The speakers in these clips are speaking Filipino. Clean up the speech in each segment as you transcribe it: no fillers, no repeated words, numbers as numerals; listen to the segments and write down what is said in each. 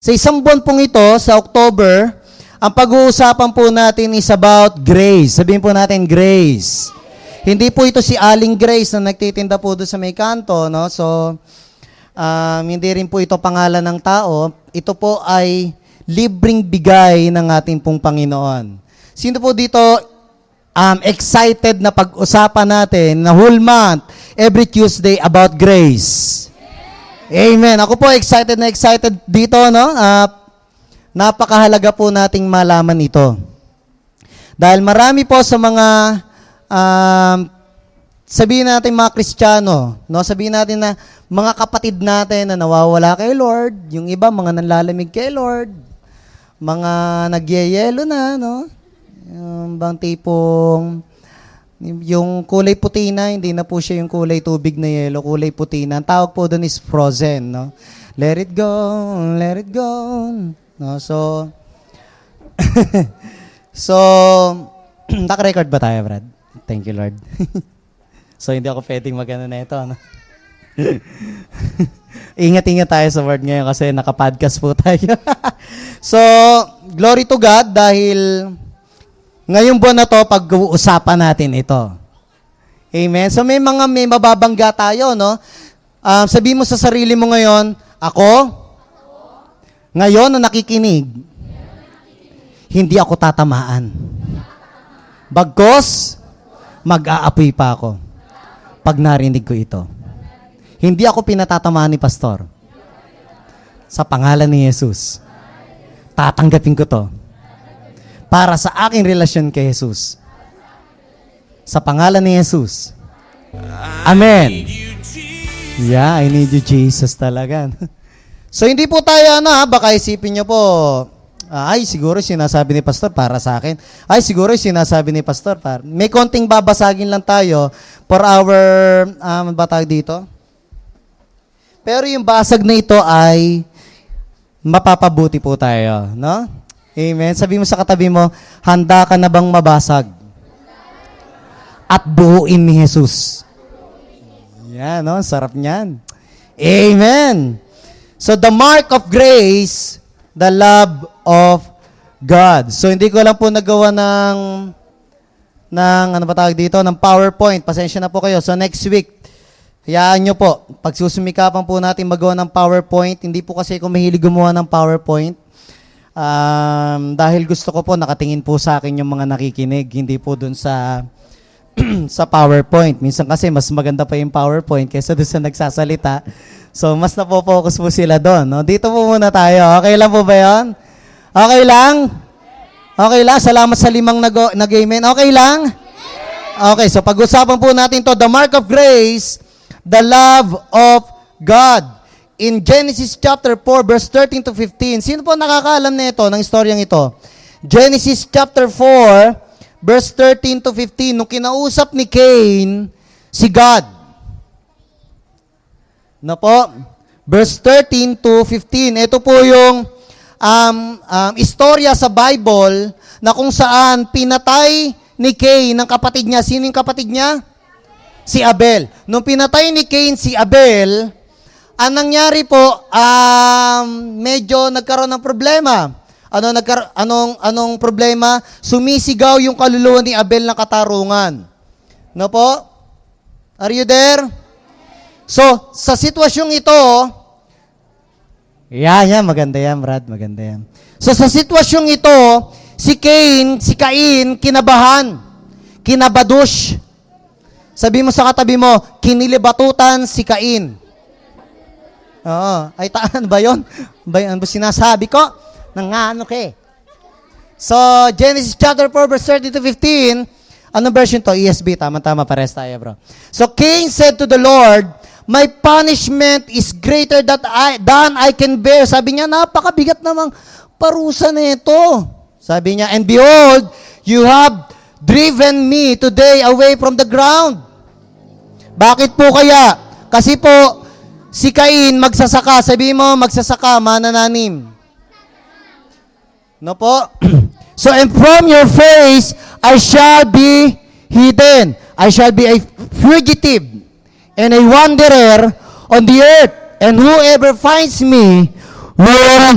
Sa isang buwan pong ito, sa October, ang pag-uusapan po natin is about grace. Sabihin po natin, grace. Hindi po ito si Aling Grace na nagtitinda po doon sa may kanto, no? So, hindi rin po ito pangalan ng tao. Ito po ay libreng bigay ng ating pong Panginoon. Sino po dito excited na pag-usapan natin na whole month, every Tuesday about grace? Amen. Ako po excited na excited dito, no? Napakahalaga po nating malaman ito. Dahil marami po sa mga sabihin natin mga Kristiyano, no? Sabihin natin na mga kapatid natin na nawawala kay Lord, yung iba mga nanlalamig kay Lord, mga nagyayelo na, no? Yung bang tipong yung kulay puti na, hindi na po siya yung kulay tubig na yelo, kulay puti na. Ang tawag po doon is frozen, no? Let it go, let it go. No, so, naka-record ba tayo, Brad? Thank you, Lord. So, hindi ako pwedeng mag-ano na ito, no? Ingat-ingat tayo sa word ngayon kasi naka-podcast po tayo. So, glory to God dahil ngayong buwan na to, pag-uusapan natin ito. Amen? So may mababangga tayo, no? Sabi mo sa sarili mo ngayon, ako, ngayon na nakikinig, hindi ako tatamaan. Bagkos, mag-aapoy pa ako pag narinig ko ito. Hindi ako pinatatamaan ni Pastor. Sa pangalan ni Jesus, tatanggapin ko to. Para sa aking relasyon kay Jesus. Sa pangalan ni Jesus. Amen. Yeah, I need you, Jesus talaga. So, hindi po tayo, baka isipin nyo po, ay, siguro sinasabi ni Pastor para sa akin. Ay, siguro sinasabi ni Pastor para. May konting babasagin lang tayo for our, ba tawag dito? Pero yung basag na ito ay mapapabuti po tayo, no? Amen. Sabi mo sa katabi mo, handa ka na bang mabasag? At buuin ni Jesus. Yan, no? Sarap niyan. Amen. So, the mark of grace, the love of God. So, hindi ko lang po nagawa ng ano ba tawag dito? Ng PowerPoint. Pasensya na po kayo. So, next week, hayaan nyo po. Pagsusumikapan po natin magawa ng PowerPoint. Hindi po kasi ako mahilig gumawa ng PowerPoint. Dahil gusto ko po nakatingin po sa akin yung mga nakikinig, hindi po dun sa sa PowerPoint. Minsan kasi mas maganda pa yung PowerPoint kaysa dun sa nagsasalita. So, mas napo-focus po sila doon. No? Dito po muna tayo. Okay lang po ba yun? Okay lang? Okay lang? Salamat sa 5 nag-amen. Okay lang? Okay, so pag-usapan po natin to, the mark of grace, the love of God. In Genesis chapter 4, verse 13 to 15. Sino po nakakaalam nito ng istoryang ito? Genesis chapter 4, verse 13 to 15. Nung kinausap ni Cain, si God. No po? Verse 13 to 15. Ito po yung istorya sa Bible na kung saan pinatay ni Cain ng kapatid niya. Sino yung kapatid niya? Si Abel. Nung pinatay ni Cain si Abel, ang nangyari po, medyo nagkaroon ng problema. Anong problema? Sumisigaw yung kaluluwa ni Abel ng katarungan. No po? Are you there? So, sa sitwasyong ito, maganda yan, Brad, maganda yan. So, sa sitwasyong ito, si Cain, kinabahan, kinabadush. Sabi mo sa katabi mo, kinilibatutan si Cain. Oo. Ay, ano ba yun? Ano ba sinasabi ko? Nangano ka eh. So, Genesis chapter 4, verse 30 to 15. Anong version to? ESV. Tama-tama. Pares tayo, bro. So, Cain said to the Lord, my punishment is greater than I can bear. Sabi niya, napakabigat namang parusa na ito. Sabi niya, and behold, you have driven me today away from the ground. Bakit po kaya? Kasi po, si Cain magsasaka. Sabi mo, magsasaka, manananim. No po? So, and from your face, I shall be hidden. I shall be a fugitive and a wanderer on the earth. And whoever finds me will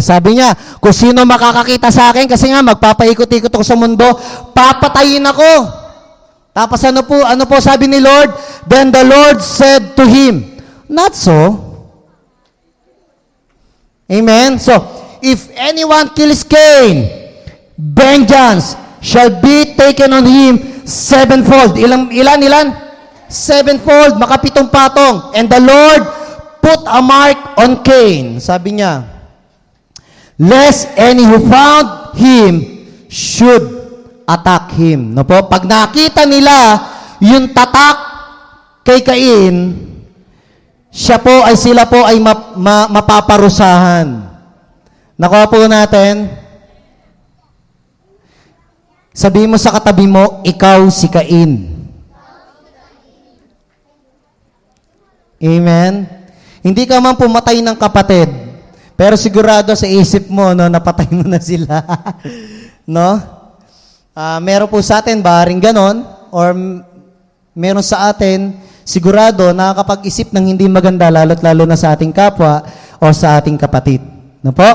Sabi niya, kung sino makakakita sa akin, kasi nga magpapaikot-ikot ako sa mundo, papatayin ako. Tapos ano po sabi ni Lord? Then the Lord said to him, not so. Amen? So, if anyone kills Cain, vengeance shall be taken on him sevenfold. Ilan? Sevenfold, makapitong patong. And the Lord put a mark on Cain. Sabi niya, lest any who found him should attack him. No po? Pag nakita nila yung tatak kay Cain, sila po ay mapaparusahan. Nakuha po natin? Sabihin mo sa katabi mo, ikaw si Cain. Amen? Hindi ka man pumatay ng kapatid, pero sigurado sa isip mo, no, napatay mo na sila. No? Meron po sa atin, baring ganon, or meron sa atin, sigurado, nakakapag-isip ng hindi maganda, lalo't-lalo na sa ating kapwa o sa ating kapatid. No po?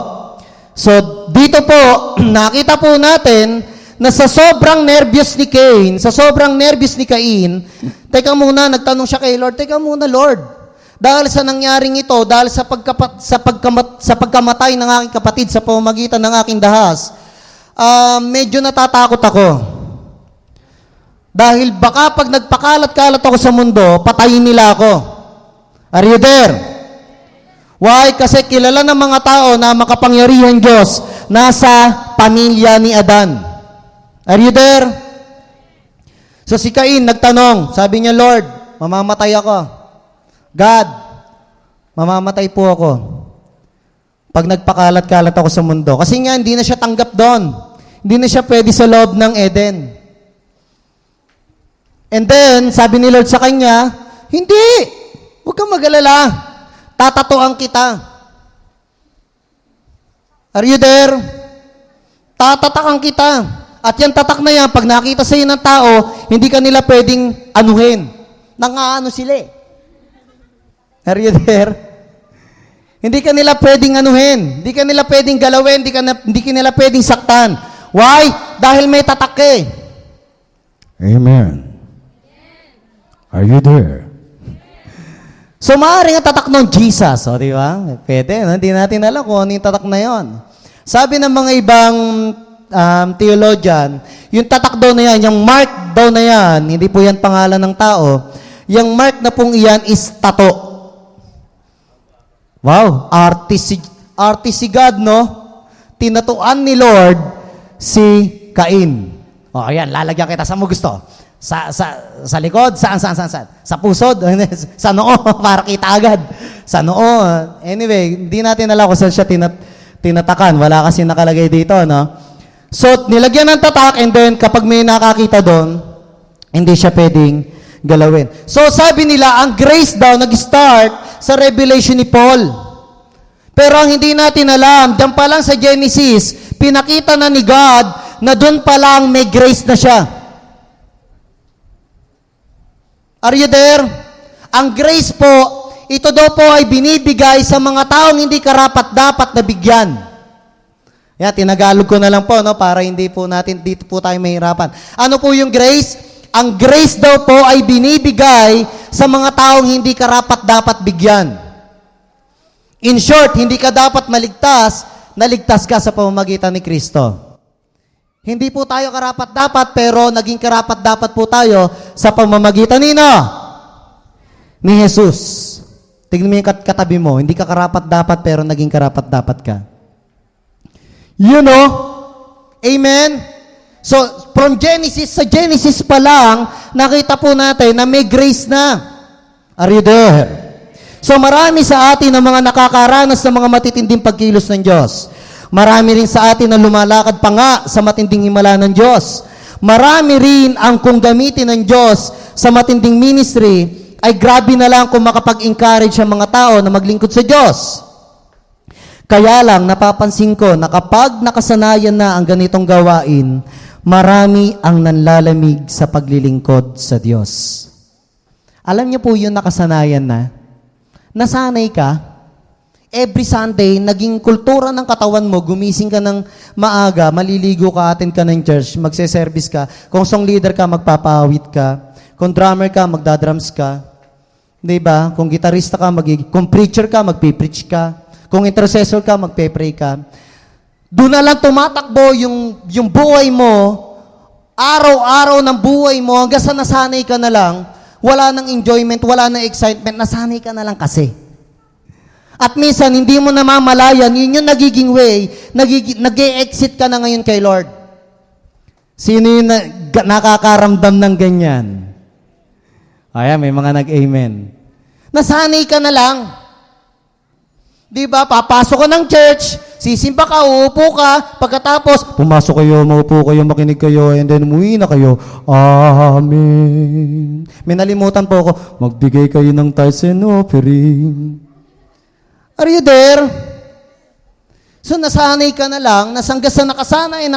So, dito po, nakita po natin na sa sobrang nervyos ni Cain, sa sobrang nervyos ni Cain, teka muna, nagtanong siya kay Lord, teka muna, Lord, dahil sa nangyaring ito, dahil sa pagkamatay ng aking kapatid sa pamamagitan ng aking dahas, medyo natatakot ako. Dahil baka pag nagpakalat-kalat ako sa mundo, patayin nila ako. Are you there? Why? Kasi kilala ng mga tao na makapangyarihan Diyos nasa pamilya ni Adan. Are you there? So si Cain nagtanong, sabi niya, Lord, mamamatay ako. God, mamamatay po ako pag nagpakalat-kalat ako sa mundo. Kasi nga, hindi na siya tanggap doon. Hindi na siya pwede sa loob ng Eden. And then, sabi ni Lord sa kanya, hindi, huwag kang mag-alala. Tatatuan kita. Are you there? Tatatakan kita. At yung tatak na yan, pag nakita sa iyo ng tao, hindi ka nila pwedeng anuhin. Nangaano sila eh. Are you there? Hindi ka nila pwedeng anuhin. Hindi ka nila pwedeng galawin. Hindi ka nila pwedeng saktan. Why? Dahil may tatak eh. Amen. Are you there? So, maaaring ang tatak ng Jesus. O, di ba? Pwede. No? Hindi natin alam kung ano yung tatak na yon. Sabi ng mga ibang theologian, yung tatak daw na yan, yung mark daw na yan, hindi po yan pangalan ng tao, yung mark na pong iyan is tato. Wow, artist si God, no? Tinatuan ni Lord si Cain. O, ayan, lalagyan kita. Saan mo gusto? Sa likod? Saan? Sa pusod? Sa noo? Para kita agad. Sa noo. Anyway, hindi natin alam kung saan siya tinatakan. Wala kasi nakalagay dito, no? So, nilagyan ng tatak, and then kapag may nakakita doon, hindi siya pwedeng galawin. So, sabi nila, ang grace daw nag-start sa revelation ni Paul. Pero ang hindi natin alam, diyan pa lang sa Genesis, pinakita na ni God na doon pa lang may grace na siya. Are you there? Ang grace po, ito daw po ay binibigay sa mga taong hindi karapat-dapat na bigyan. Yan, tinagalog ko na lang po, no, para hindi po natin, dito po tayo mahirapan. Ano po yung grace? Ang grace daw po ay binibigay sa mga taong hindi karapat-dapat bigyan. In short, hindi ka dapat maligtas, naligtas ka sa pamamagitan ni Kristo. Hindi po tayo karapat-dapat, pero naging karapat-dapat po tayo sa pamamagitan ni Jesus. Tingnan mo yung katabi mo, hindi ka karapat-dapat, pero naging karapat-dapat ka. You know? Amen? So, from Genesis, sa Genesis pa lang, nakita po natin na may grace na. Are you there? So, marami sa atin ang mga nakakaranas ng mga matitinding pagkilos ng Diyos. Marami rin sa atin ang lumalakad pa nga sa matinding himala ng Diyos. Marami rin ang kung gamitin ng Diyos sa matinding ministry, ay grabe na lang kung makapag-encourage ang mga tao na maglingkod sa Diyos. Kaya lang, napapansin ko na kapag nakasanayan na ang ganitong gawain, marami ang nanlalamig sa paglilingkod sa Diyos. Alam niyo po yun, nakasanayan na. Nasanay ka. Every Sunday, naging kultura ng katawan mo, gumising ka ng maaga, maliligo ka, attend ka ng church, magse-service ka. Kung song leader ka, magpapawit ka. Kung drummer ka, magdadrums ka. Diba? Kung gitarista ka, kung preacher ka, magpipreach ka. Kung intercessor ka, magpe-pray ka. Doon na lang tumatakbo yung buhay mo, araw-araw ng buhay mo, hanggang sa nasanay ka na lang, wala nang enjoyment, wala nang excitement, nasanay ka na lang kasi. At minsan, hindi mo namamalayan, yun yung nagiging way, nag-e-exit ka na ngayon kay Lord. Sino yung nakakaramdam ng ganyan? Ayan, may mga nag-amen. Nasanay ka na lang. Di ba? Papasok ka ng church, sisimba ka, uupo ka, pagkatapos, pumasok kayo, maupo kayo, makinig kayo, and then umuwi na kayo. Amen. May nalimutan po ako, magbigay kayo ng tithes and offering. Are you there? So nasanay ka na lang, nasanggas na nakasanayan,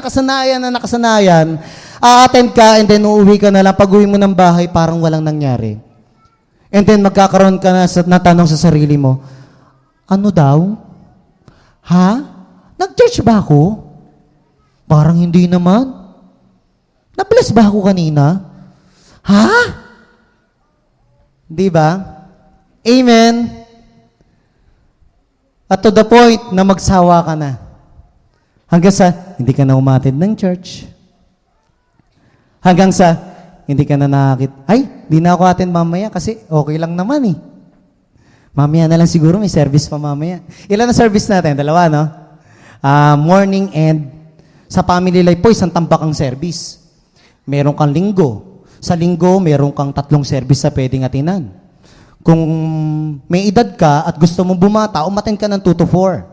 a-attend ka and then uuwi ka na lang, pag-uwi mo ng bahay, parang walang nangyari. And then magkakaroon ka na tanong sa sarili mo, ano daw? Ha? Nag-church ba ako? Parang hindi naman. Na-bless ba ako kanina? Ha? Di ba? Amen. At to the point na magsawa ka na. Hanggang sa, hindi ka na umatid ng church. Hanggang sa, hindi ka na nakakit. Ay, di na ako attend mamaya kasi okay lang naman eh. Mamaya na lang siguro, may service pa mamaya. Ilan na service natin? Dalawa, no? Morning and sa family life po, isang tambak ang service. Meron kang linggo. Sa linggo, meron kang 3 service sa pwedeng atinan. Kung may edad ka at gusto mong bumata, umattend ka ng 2 to 4.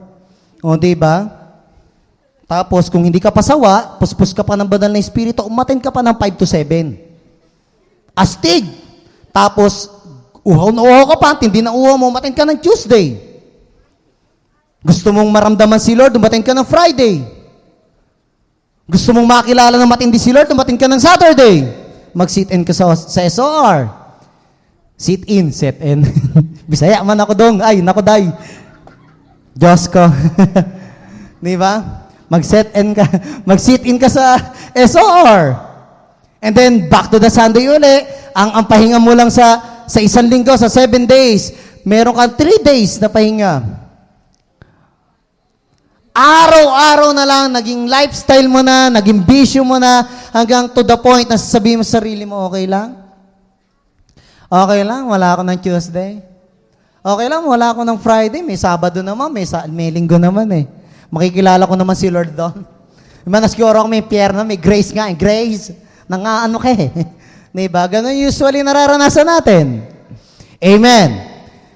O, diba? Tapos, kung hindi ka pasawa, puspos ka pa ng banal na espiritu, umattend ka pa ng 5 to 7. Astig! Tapos, uhaw na uhaw ka pa, hindi na uhaw mo, umattend ka ng Tuesday. Gusto mong maramdaman si Lord, umattend ka ng Friday. Gusto mong makilala ng matindi si Lord, umattend ka ng Saturday. Mag-sit-in ka sa SOR. Sit-in, set-in. Bisaya man ako dong. Ay, nako day. Diyos ko. Di ba? Mag-set-in ka. Mag-sit-in ka sa SOR. And then, back to the Sunday uli. Ang pahinga mo lang sa isang linggo, sa 7 days. Meron kang 3 days na pahinga. Araw-araw na lang, naging lifestyle mo na, naging bisyo mo na, hanggang to the point na sasabihin mo sa sarili mo, okay lang? Okay lang, wala ako ng Tuesday. Okay lang, wala ako ng Friday. May Sabado naman, may Linggo naman eh. Makikilala ko naman si Lord doon. Manaskuro ako may pierna, may grace nga, grace. Nangaano ka eh. Diba? Ganun usually nararanasan natin. Amen.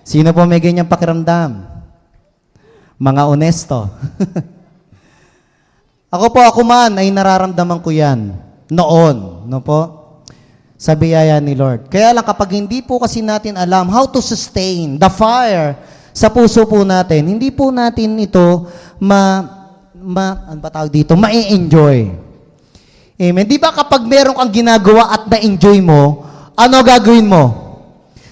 Sino po may ganyang pakiramdam? Mga honesto. Ako man ay nararamdaman ko yan. Noon. No po? Sa biyaya ni Lord. Kaya lang kapag hindi po kasi natin alam how to sustain the fire sa puso po natin, hindi po natin ito ano ba tawag dito? Ma-enjoy. Amen. Di ba kapag meron kang ginagawa at na-enjoy mo, ano gagawin mo?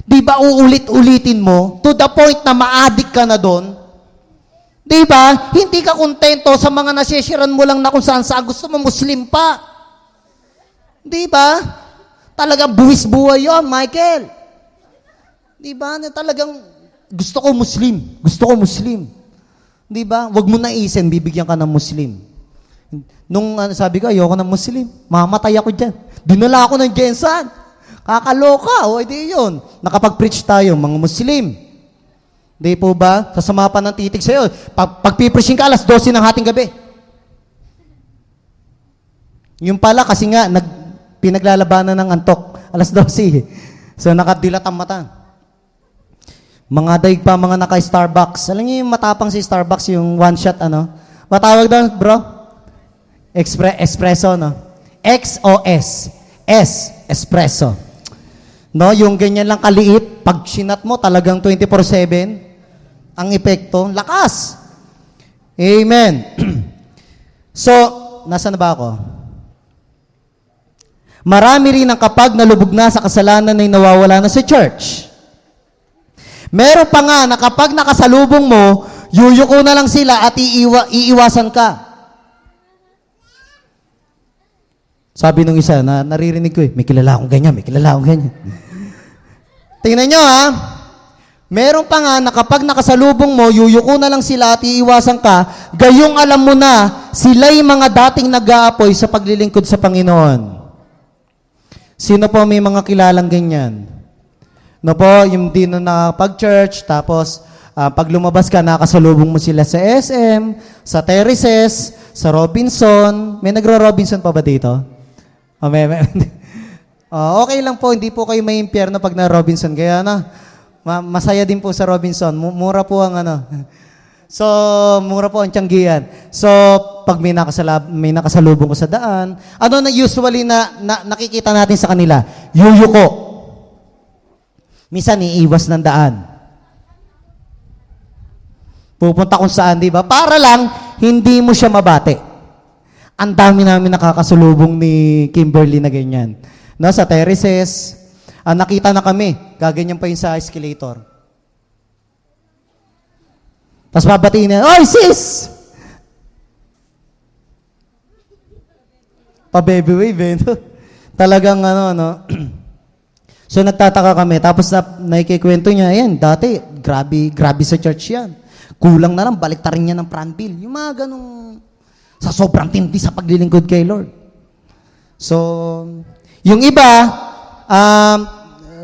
Di ba uulit-ulitin mo to the point na ma-addict ka na doon? Di ba? Hindi ka kontento sa mga nasishiran mo lang na kung saan gusto mo Muslim pa. Di ba? Talagang buwis buhay yun, Michael. Di ba? Talagang gusto ko Muslim. Gusto ko Muslim. Di ba? Huwag mo na isin, bibigyan ka ng Muslim. Nung sabi ko, ayoko ng Muslim. Mamatay ako dyan. Dinala ako ng Jensan. Kakaloka. O, edi yun. Nakapag-preach tayo, mga Muslim. Di po ba? Sasama pa ng titig sa'yo. Pag-preaching ka, alas 12 ng hating gabi. Yung pala, kasi nga, pinaglalabanan ng antok. Alas 12. So, nakadilat ang mata. Mga daig pa, mga naka-Starbucks. Alam niyo yung matapang si Starbucks, yung one shot, ano? Matawag doon, bro? Espresso, no? XOS. S, espresso. No, yung ganyan lang kaliit, pag sinat mo, talagang 24/7, ang epekto, lakas. Amen. So, nasa na ba ako? Marami rin ang kapag nalubog na sa kasalanan ay nawawala na sa church. Meron pa nga na kapag nakasalubong mo yuyuko na lang sila at iiwasan ka. Sabi nung isa, na naririnig ko may kilala akong ganyan, may kilala akong ganyan. Tingnan nyo ha, meron pa nga na kapag nakasalubong mo, yuyuko na lang sila at iiwasan ka, gayong alam mo na, sila'y mga dating nag-aapoy sa paglilingkod sa Panginoon. Sino po may mga kilalang ganyan? No po, yung di na nakapag-church, tapos pag lumabas ka, nakasalubong mo sila sa SM, sa Terraces, sa Robinson. May nagro-Robinson pa ba dito? Okay lang po, hindi po kayo may impyerno pag na Robinson. Kaya masaya din po sa Robinson. Mura po ang So, mura po ang tiyanggihan. So, pag may nakasalubong ko sa daan, ano na usually na nakikita natin sa kanila? Yuyuko. Minsan, iiwas ng daan. Pupunta kung saan, di ba? Para lang, hindi mo siya mabate. Ang dami namin nakakasulubong ni Kimberly na ganyan. No, sa terraces, nakita na kami, gaganyan pa yun sa escalator. Tapos babatiin na, "Oy, sis!" Pa-baby wave, Talagang So nagtataka kami, tapos nakikikwento niya, ayan, dati, grabe sa church yan. Kulang na lang, balik ta rin niya ng front bill. Yung mga ganong, sa sobrang tindi sa paglilingkod kay Lord. So, yung iba,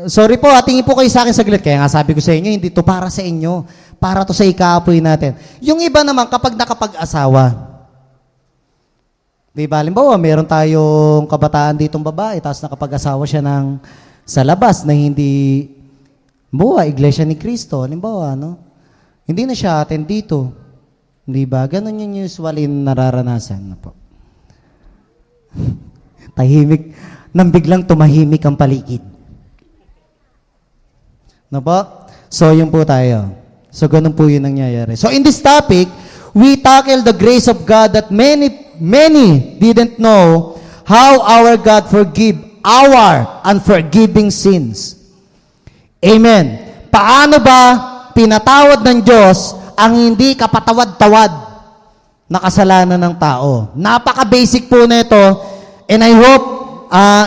sorry po, tingin po kayo sa akin saglit. Kaya nga sabi ko sa inyo, hindi to para sa inyo. Para to sa ikaapoy natin. Yung iba naman, kapag nakapag-asawa, di ba, halimbawa, meron tayong kabataan ditong babae, tapos nakapag-asawa siya sa labas na hindi, Iglesia ni Cristo, halimbawa, hindi na siya attend dito. Di ba? Ganon yung usually nararanasan na po. Tahimik, nang biglang tumahimik ang paligid. No po? So, yun po tayo. So, ganun po yun nangyayari. So, in this topic, we tackle the grace of God that many didn't know how our God forgive our unforgiving sins. Amen. Paano ba pinatawad ng Diyos ang hindi kapatawad-tawad na kasalanan ng tao? Napaka-basic po na ito, and I hope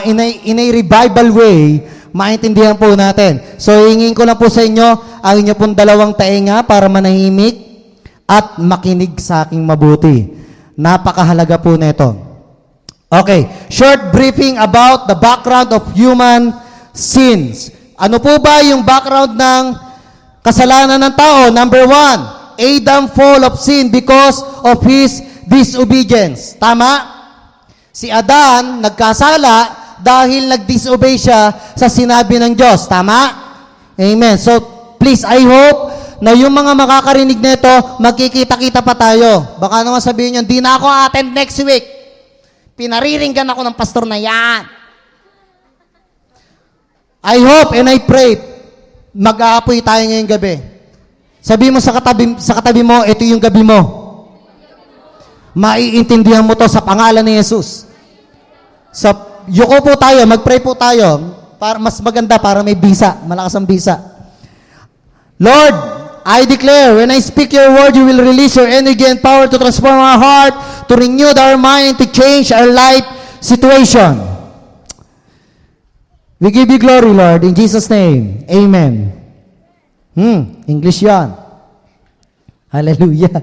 in a revival way, maintindihan po natin. So, hingin ko lang po sa inyo ang inyo pong dalawang tainga para manahimik at makinig sa aking mabuti. Napakahalaga po na ito. Okay, short briefing about the background of human sins. Ano po ba yung background ng kasalanan ng tao? Number 1, Adam fall of sin because of his disobedience. Tama? Si Adan nagkasala dahil nag-disobey siya sa sinabi ng Diyos. Tama? Amen. So, please, I hope na yung mga makakarinig nito, magkikita-kita pa tayo. Baka naman sabihin nyo, di na ako attend next week. Pinariringgan ako ng pastor na yan. I hope and I pray, mag-aapoy tayo ngayong gabi. Sabi mo sa katabi mo, ito yung gabi mo. Maiintindihan mo to sa pangalan ni Jesus. So, yuko po tayo, mag-pray po tayo. Para mas maganda, para may bisa, malakas ang bisa. Lord, I declare, when I speak your word, you will release your energy and power to transform our heart, to renew our mind, to change our life situation. We give you glory, Lord, in Jesus' name. Amen. English yan. Hallelujah.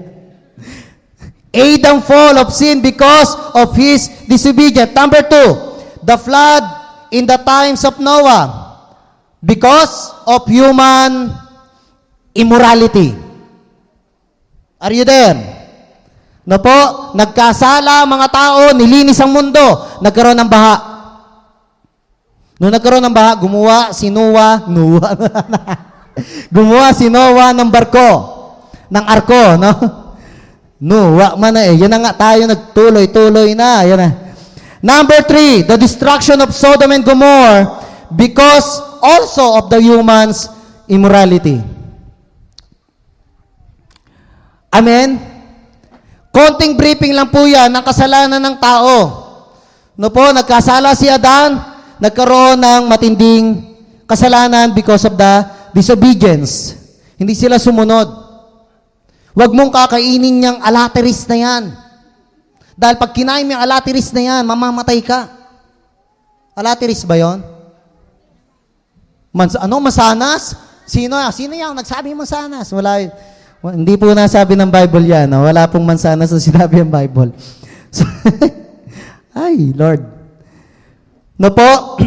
Adam fall of sin because of his disobedience. Number 2, the flood in the times of Noah because of human immorality. Are you there? No po, nagkasala mga tao, nilinis ang mundo, nagkaroon ng baha. Noong nagkaroon ng baha, gumawa si Noah ng barko, ng arko, no? Noah man na yan na nga tayo nagtuloy-tuloy na, yan na. Number 3, the destruction of Sodom and Gomorrah because also of the human's immorality. Amen? Konting briefing lang po yan ng kasalanan ng tao. No po, nagkasala si Adan, nagkaroon ng matinding kasalanan because of the disobedience. Hindi sila sumunod. Huwag mong kakainin niyang alateris na yan. Dahil pag kinain mo yung alateris na yan, mamamatay ka. Alateris ba yon? Masanas? Sino yan? Nagsabi mansanas? Wala. Hindi po nasabi ng Bible yan. No? Wala pong mansanas na sinabi ng Bible. So, ay, Lord. No po?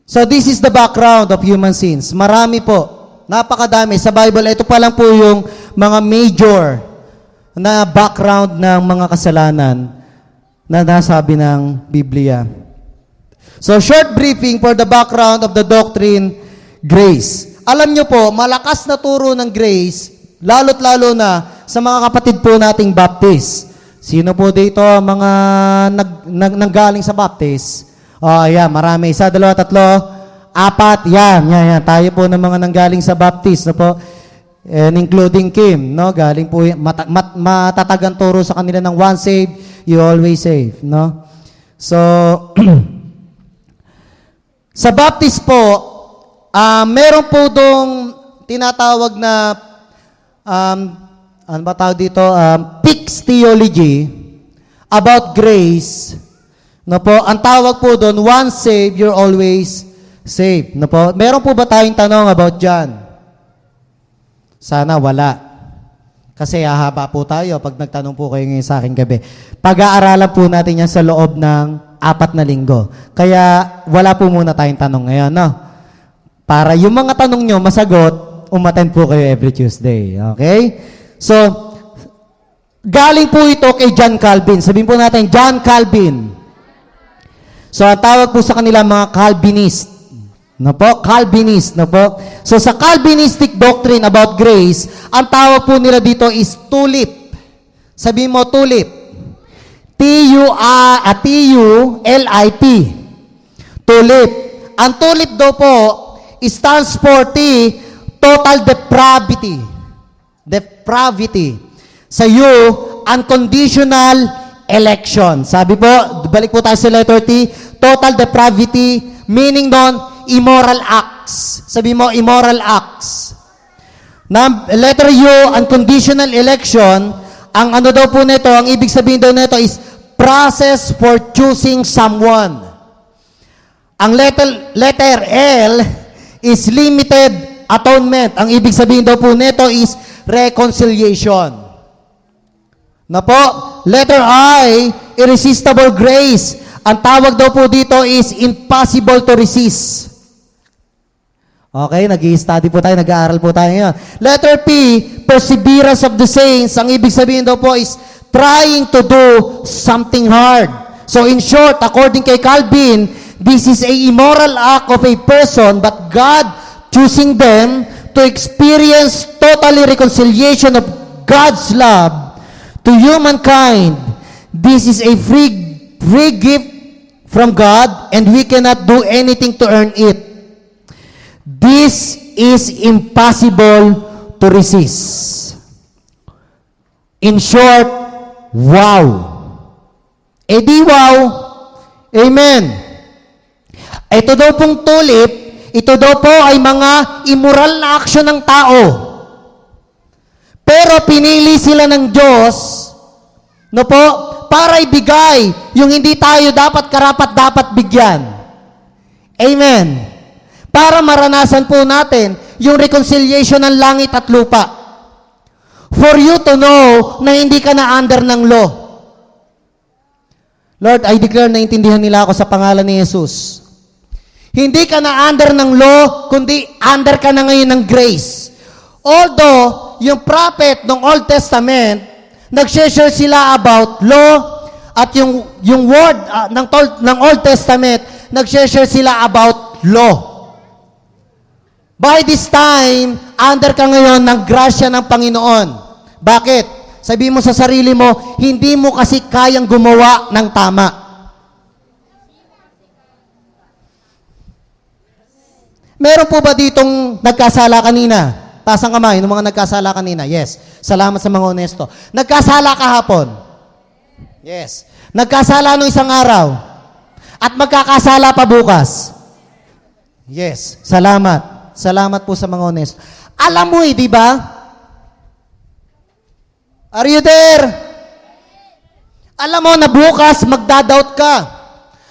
So this is the background of human sins. Marami po. Napakadami. Sa Bible, ito pa lang po yung mga major na background ng mga kasalanan na nasabi ng Biblia. So short briefing for the background of the doctrine, grace. Alam nyo po, malakas na turo ng grace, lalo't lalo na sa mga kapatid po nating Baptist. Sino po dito mga nanggaling sa Baptist? Marami. 1, 2, 3, 4. Yan. Tayo po ng mga nanggaling sa Baptist, no po? And including Kim, no? Galing po, matatagang turo sa kanila ng once saved, you always saved, no? So, sa Baptist po, meron po dong tinatawag na, ano ba tawag dito? Fixed theology about grace. No po, ang tawag po doon, once saved, you're always saved. No po, meron po ba tayong tanong about dyan? Sana wala. Kasi hahaba po tayo pag nagtanong po kayo ngayon sa akin gabi. Pag-aaralan po natin yan sa loob ng 4 na linggo. Kaya wala po muna tayong tanong ngayon, no? Para yung mga tanong nyo masagot, umattend po kayo every Tuesday. Okay? So, galing po ito kay John Calvin. Sabihin po natin, John Calvin. So, ang tawag po sa kanila mga Calvinist. No po? Calvinist. No po? So, sa Calvinistic doctrine about grace, ang tawag po nila dito is tulip. Sabihin mo, tulip. T-U-L-I-P. Tulip. Ang tulip daw po, stands for T, total depravity. Depravity. Sa U, unconditional election. Sabi po, balik po tayo sa letter T, total depravity, meaning doon, immoral acts. Sabi mo, immoral acts. Letter U, unconditional election, ang ano daw po nito, ang ibig sabihin daw nito is process for choosing someone. Ang letter L is limited atonement. Ang ibig sabihin daw po nito is reconciliation. Na po, letter I, irresistible grace. Ang tawag daw po dito is impossible to resist. Okay, nag-i-study po tayo, nag-aaral po tayo ngayon. Letter P, perseverance of the saints. Ang ibig sabihin daw po is trying to do something hard. So in short, according kay Calvin, this is a immoral act of a person, but God choosing them to experience totally reconciliation of God's love to humankind. This is a free gift from God, and we cannot do anything to earn it. This is impossible to resist. In short, wow. Di wow. Amen. Ito daw pong tulip, ito daw po ay mga immoral na aksyon ng tao. Pero pinili sila ng Diyos, no po, para ibigay yung hindi tayo dapat bigyan. Amen. Para maranasan po natin yung reconciliation ng langit at lupa. For you to know na hindi ka na under ng law. Lord, I declare na intindihan nila ako sa pangalan ni Jesus. Hindi ka na under ng law, kundi under ka na ngayon ng grace. Although, yung prophet ng Old Testament, nag-share sila about law, at yung word ng Old Testament, nag-share sila about law. By this time, under ka ngayon ng grasya ng Panginoon. Bakit? Sabi mo sa sarili mo, hindi mo kasi kayang gumawa ng tama. Meron po ba ditong nagkasala kanina? Taas ang kamay ng mga nagkasala kanina. Yes. Salamat sa mga honesto. Nagkasala kahapon. Yes. Nagkasala nung isang araw. At magkakasala pa bukas. Yes. Salamat. Salamat po sa mga honesto. Alam mo di ba? Are you there? Alam mo na bukas magdadoubt ka.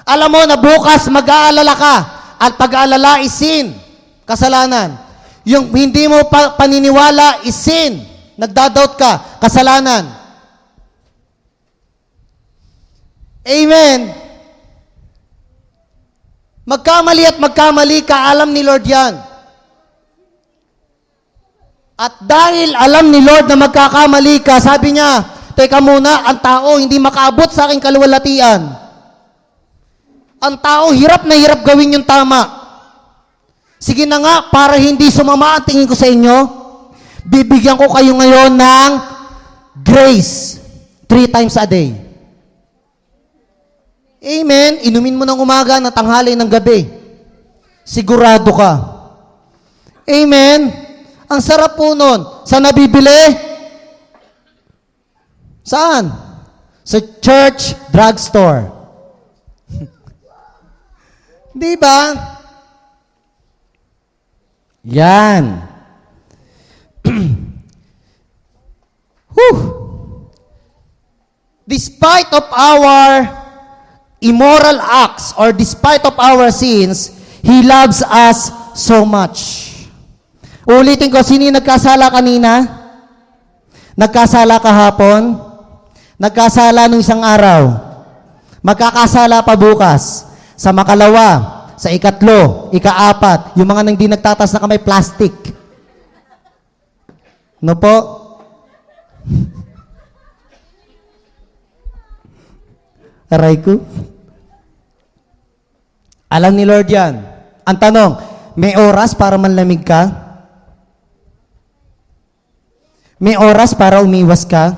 Alam mo na bukas mag-aalala ka. At pag-aalala is sin. Kasalanan. Yung hindi mo paniniwala is sin. Nagdadoubt ka. Kasalanan. Amen. Magkamali at magkamali ka, alam ni Lord yan. At dahil alam ni Lord na magkakamali ka, sabi niya, teka muna, ang tao hindi makaabot sa aking kaluwalhatian. Ang tao hirap na hirap gawin yung tama. Sige na nga, para hindi sumama ang tingin ko sa inyo, bibigyan ko kayo ngayon ng grace 3 times a day. Amen. Inumin mo ng umaga, ng tanghali, ng gabi. Sigurado ka. Amen. Ang sarap po nun. Saan nabibili? Saan? Sa church drugstore. Di ba? Yan. Whew. Despite of our immoral acts or despite of our sins, He loves us so much. Ulitin ko, sino yung nagkasala kanina? Nagkasala kahapon? Nagkasala nung isang araw? Magkakasala pa bukas? Sa makalawa, sa ikatlo, ikaapat, yung mga hindi nagtatas na kamay, plastic. No po? Aray ko. Alam ni Lord yan. Ang tanong, may oras para manlamig ka? May oras para umiwas ka?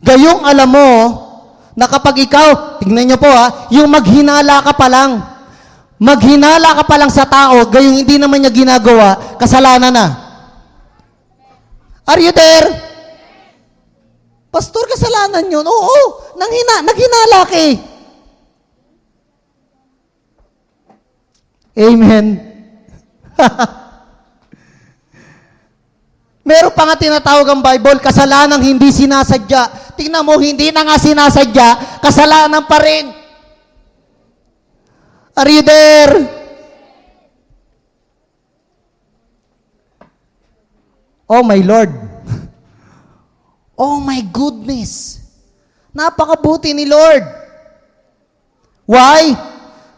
Gayong alam mo na kapag ikaw, tignan niyo po yung maghinala ka pa lang. Maghinala ka pa lang sa tao, gayong hindi naman niya ginagawa, kasalanan na. Are you there? Pastor, kasalanan yun. Oo, naghinala ka eh. Amen. Meron pa nga tinatawag ang Bible, kasalanang hindi sinasadya. Tingnan mo, hindi na nga sinasadya, kasalanan pa rin. Are you there? Oh my Lord. Oh my goodness. Napakabuti ni Lord. Why?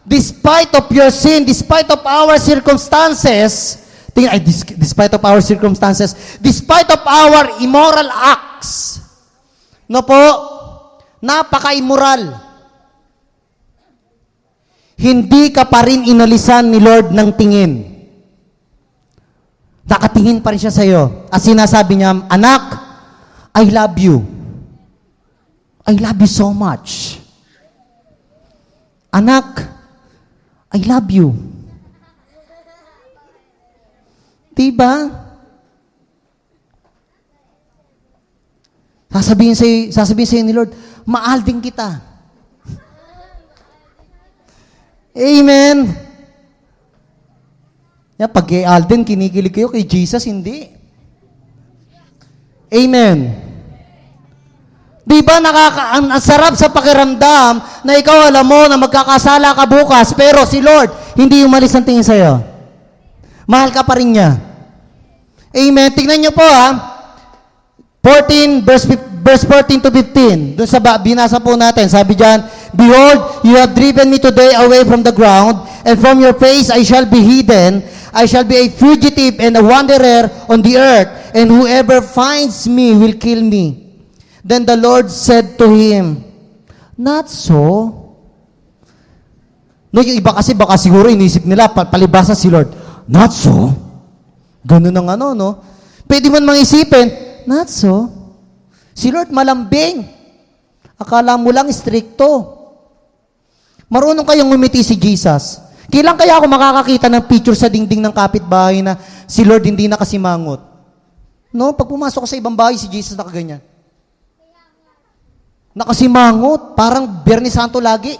Despite of your sin, despite of our circumstances, despite of our circumstances, despite of our immoral acts, no po, napaka-immoral. Hindi ka pa rin inalisan ni Lord ng tingin. Nakatingin pa rin siya sa iyo. At sinasabi niya, anak, I love you. I love you so much. Anak, I love you. Diba? Sasabihin sa'yo ni Lord, mahal din kita. Amen. Yan, pag kay Alden, kinikilig kayo, kay Jesus, hindi. Amen. Diba ang sarap sa pakiramdam na ikaw alam mo na magkakasala ka bukas, pero si Lord, hindi umalis ang tingin sa'yo. Mahal ka pa rin niya. Amen. Tingnan niyo po 14, verse 14 to 15. Doon sa binasa po natin, sabi diyan, behold, you have driven me today away from the ground, and from your face I shall be hidden. I shall be a fugitive and a wanderer on the earth, and whoever finds me will kill me. Then the Lord said to him, not so. No, yung iba kasi baka siguro inisip nila, palibasa si Lord, not so. Ganun ang no? Pwede mo namang isipin, not so. Si Lord malambing. Akala mo lang stricto. Marunong kayang umiti si Jesus. Kailan kaya ako makakakita ng picture sa dingding ng kapitbahay na si Lord hindi nakasimangot? No, pag pumasok ko sa ibang bahay, si Jesus nakaganyan. Nakasimangot, parang Biyernes Santo lagi.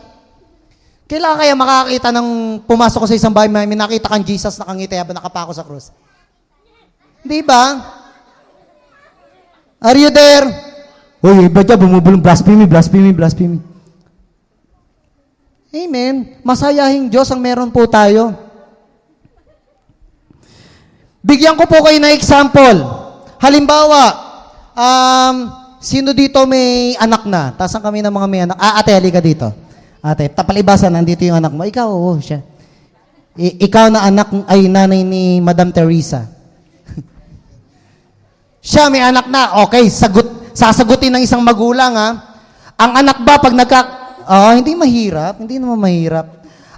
Kailangan kaya makakita ng pumasok ko sa isang bahay, may nakita kang Jesus nakangiti habang nakapako sa krus. Di ba? Are you there? Uy, iba dyan, bumubulong, blasphemy, blasphemy, blasphemy. Amen. Masayahing Diyos ang meron po tayo. Bigyan ko po kayo na example. Halimbawa, sino dito may anak na? Tasan kami ng mga may anak. Ate, halika dito. Ate, tapalibasan, nandito yung anak mo. Ikaw, oo, siya. Ikaw na anak, ay nanay ni Madam Teresa. Siya may anak na. Okay, sasagutin ng isang magulang, ha? Ang anak ba, pag hindi mahirap. Hindi naman mahirap.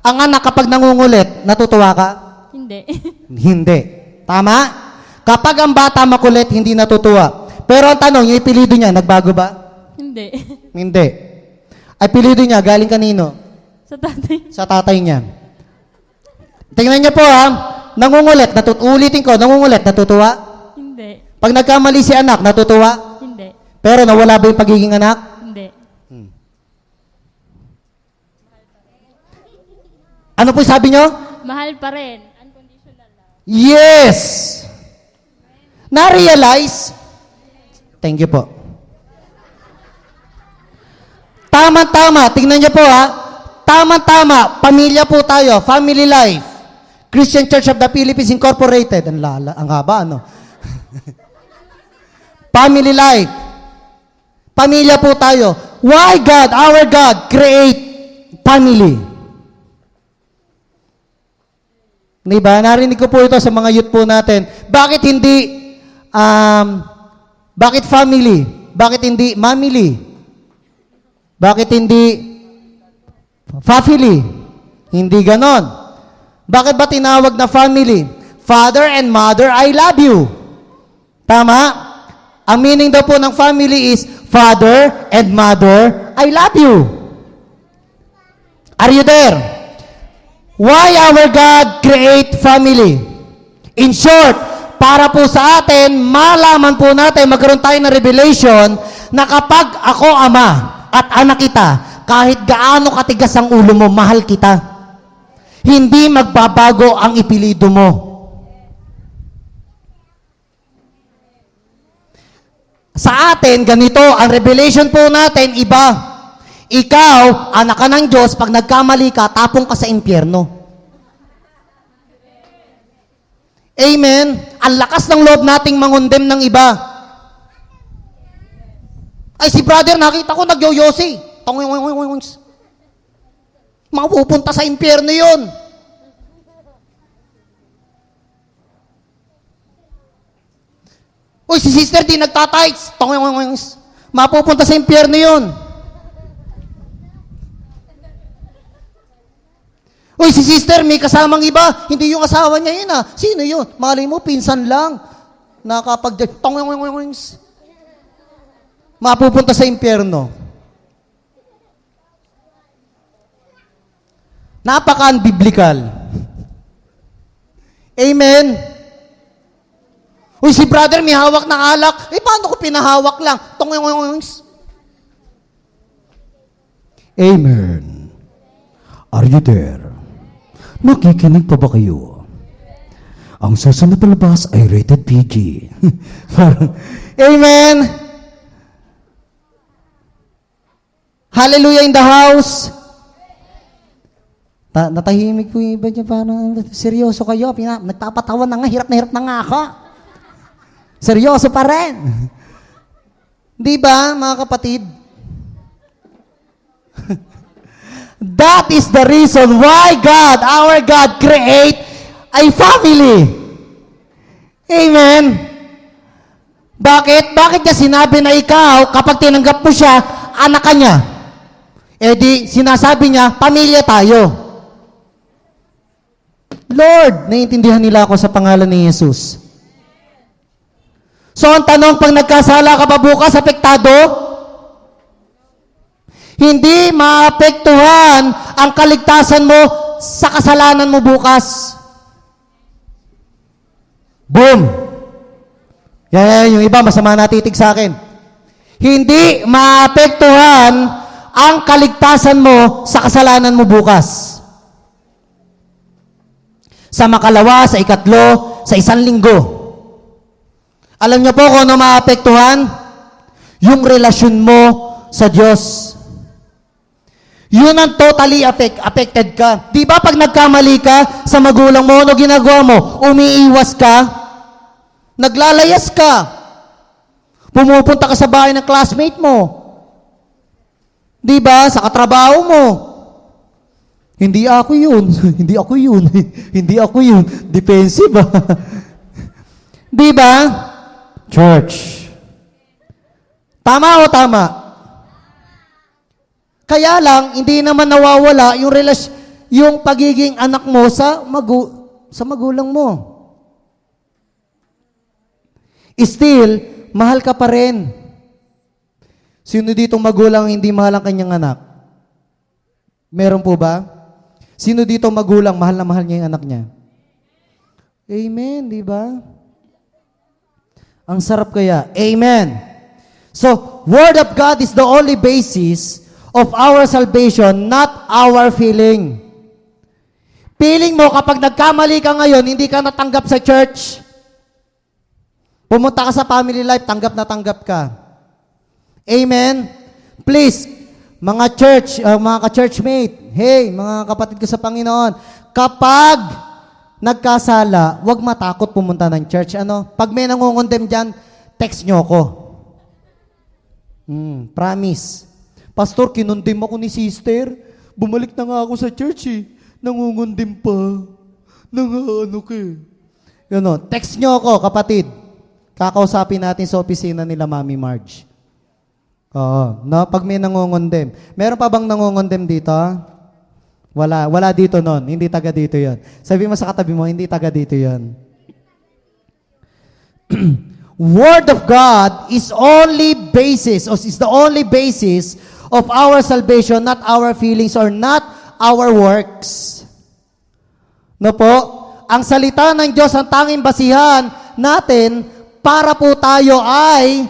Ang anak, kapag nangungulit, natutuwa ka? Hindi. Hindi. Tama? Kapag ang bata makulit, hindi natutuwa. Pero ang tanong, yung ipilido niya, nagbago ba? Hindi. Hindi. Ay, pilido niya, galing kanino? Sa tatay. Sa tatay niya. Tingnan niyo po, ha? Nangungulit, ulitin ko, nangungulit, natutuwa? Hindi. Pag nagkamali si anak, natutuwa? Hindi. Pero nawala ba yung pagiging anak? Hindi. Ano po sabi niyo? Mahal pa rin. Unconditional love. Yes! Na-realize? Thank you po. Tama-tama. Tingnan niyo po, ha. Tama-tama. Pamilya po tayo. Family life. Christian Church of the Philippines Incorporated. Ang haba, ano? Family life. Pamilya po tayo. Why God, our God, create family? Diba? Narinig ko po ito sa mga youth po natin. Bakit hindi, bakit family? Bakit hindi mamily? Bakit hindi family? Hindi ganon. Bakit ba tinawag na family? Father and mother, I love you. Tama? Ang meaning daw po ng family is, Father and mother, I love you. Are you there? Why our God create family? In short, para po sa atin, malaman po natin, magkaroon tayo ng revelation na kapag ako ama at anak kita, kahit gaano katigas ang ulo mo, mahal kita. Hindi magbabago ang ipilido mo. Sa atin, ganito, ang revelation po natin, iba. Ikaw, anak ka ng Diyos, pag nagkamali ka, tapong ka sa impyerno. Amen? Ang lakas ng loob nating mangundem ng iba. Ay, si brother, nakita ko, nagyoyosi. Mapupunta sa impyerno yun. Uy, si sister di nagtatights. Mapupunta sa impyerno yun. Uy, si sister, may kasamang iba. Hindi yung asawa niya yun, Sino yun? Malay mo, pinsan lang. Mapupunta sa impyerno. Napaka-unbiblical. Amen? Uy, si brother, may hawak na alak. Paano ko pinahawak lang? Amen. Are you there? Nakikinig pa ba kayo? Ang susunod na labas ay rated PG. Amen. Hallelujah in the house. Natahimik po yung iba niya, parang seryoso kayo. Nagpapatawan na nga, hirap na nga ako. Seryoso pa rin. Di ba, mga kapatid? That is the reason why God, our God, create a family. Amen. Bakit? Bakit niya sinabi na ikaw, kapag tinanggap mo siya, anak ka niya? Di, sinasabi niya, pamilya tayo. Lord, naiintindihan nila ako sa pangalan ni Jesus. So, ang tanong, pag nagkasala ka ba bukas, apektado? Hindi maapektuhan ang kaligtasan mo sa kasalanan mo bukas. Boom! Yan, yung iba, masama natitig sa akin. Hindi maapektuhan ang kaligtasan mo sa kasalanan mo bukas. Sa makalawa, sa ikatlo, sa isang linggo. Alam niyo po kung ano maapektuhan? Yung relasyon mo sa Diyos. Yun ang totally affected ka. Di ba pag nagkamali ka sa magulang mo, ano ginagawa mo? Umiiwas ka? Naglalayas ka? Pumupunta ka sa bahay ng classmate mo? Di ba? Sa katrabaho mo? Hindi ako yun. Hindi ako yun. Hindi ako yun. Defensive. Di ba? Church. Tama o tama? Kaya lang, hindi naman nawawala yung pagiging anak mo sa magulang mo. Still, mahal ka pa rin. Sino ditong magulang hindi mahal ang kanyang anak? Meron po ba? Sino ditong magulang mahal na mahal niya yung anak niya? Amen, di ba? Ang sarap kaya. Amen. So, Word of God is the only basis of our salvation, not our feeling. Feeling mo, kapag nagkamali ka ngayon, hindi ka natanggap sa church. Pumunta ka sa family life, tanggap na tanggap ka. Amen? Please, mga church, mga ka-churchmate, hey, mga kapatid ko sa Panginoon, kapag nagkasala, huwag matakot pumunta ng church. Pag may nangungondem dyan, text nyo ako. Promise. Pastor, kinondem ako ni sister. Bumalik na nga ako sa church eh. Nangungondem pa. Text nyo ako, kapatid. Kakausapin natin sa opisina nila, Mami Marge. Pag may nangungondem. Meron pa bang nangungondem dito? Wala dito nun. Hindi taga dito yon. Sabi mo sa katabi mo, hindi taga dito yon. Word of God is the only basis of our salvation, not our feelings or not our works. No po? Ang salita ng Diyos ang tanging basihan natin para po tayo ay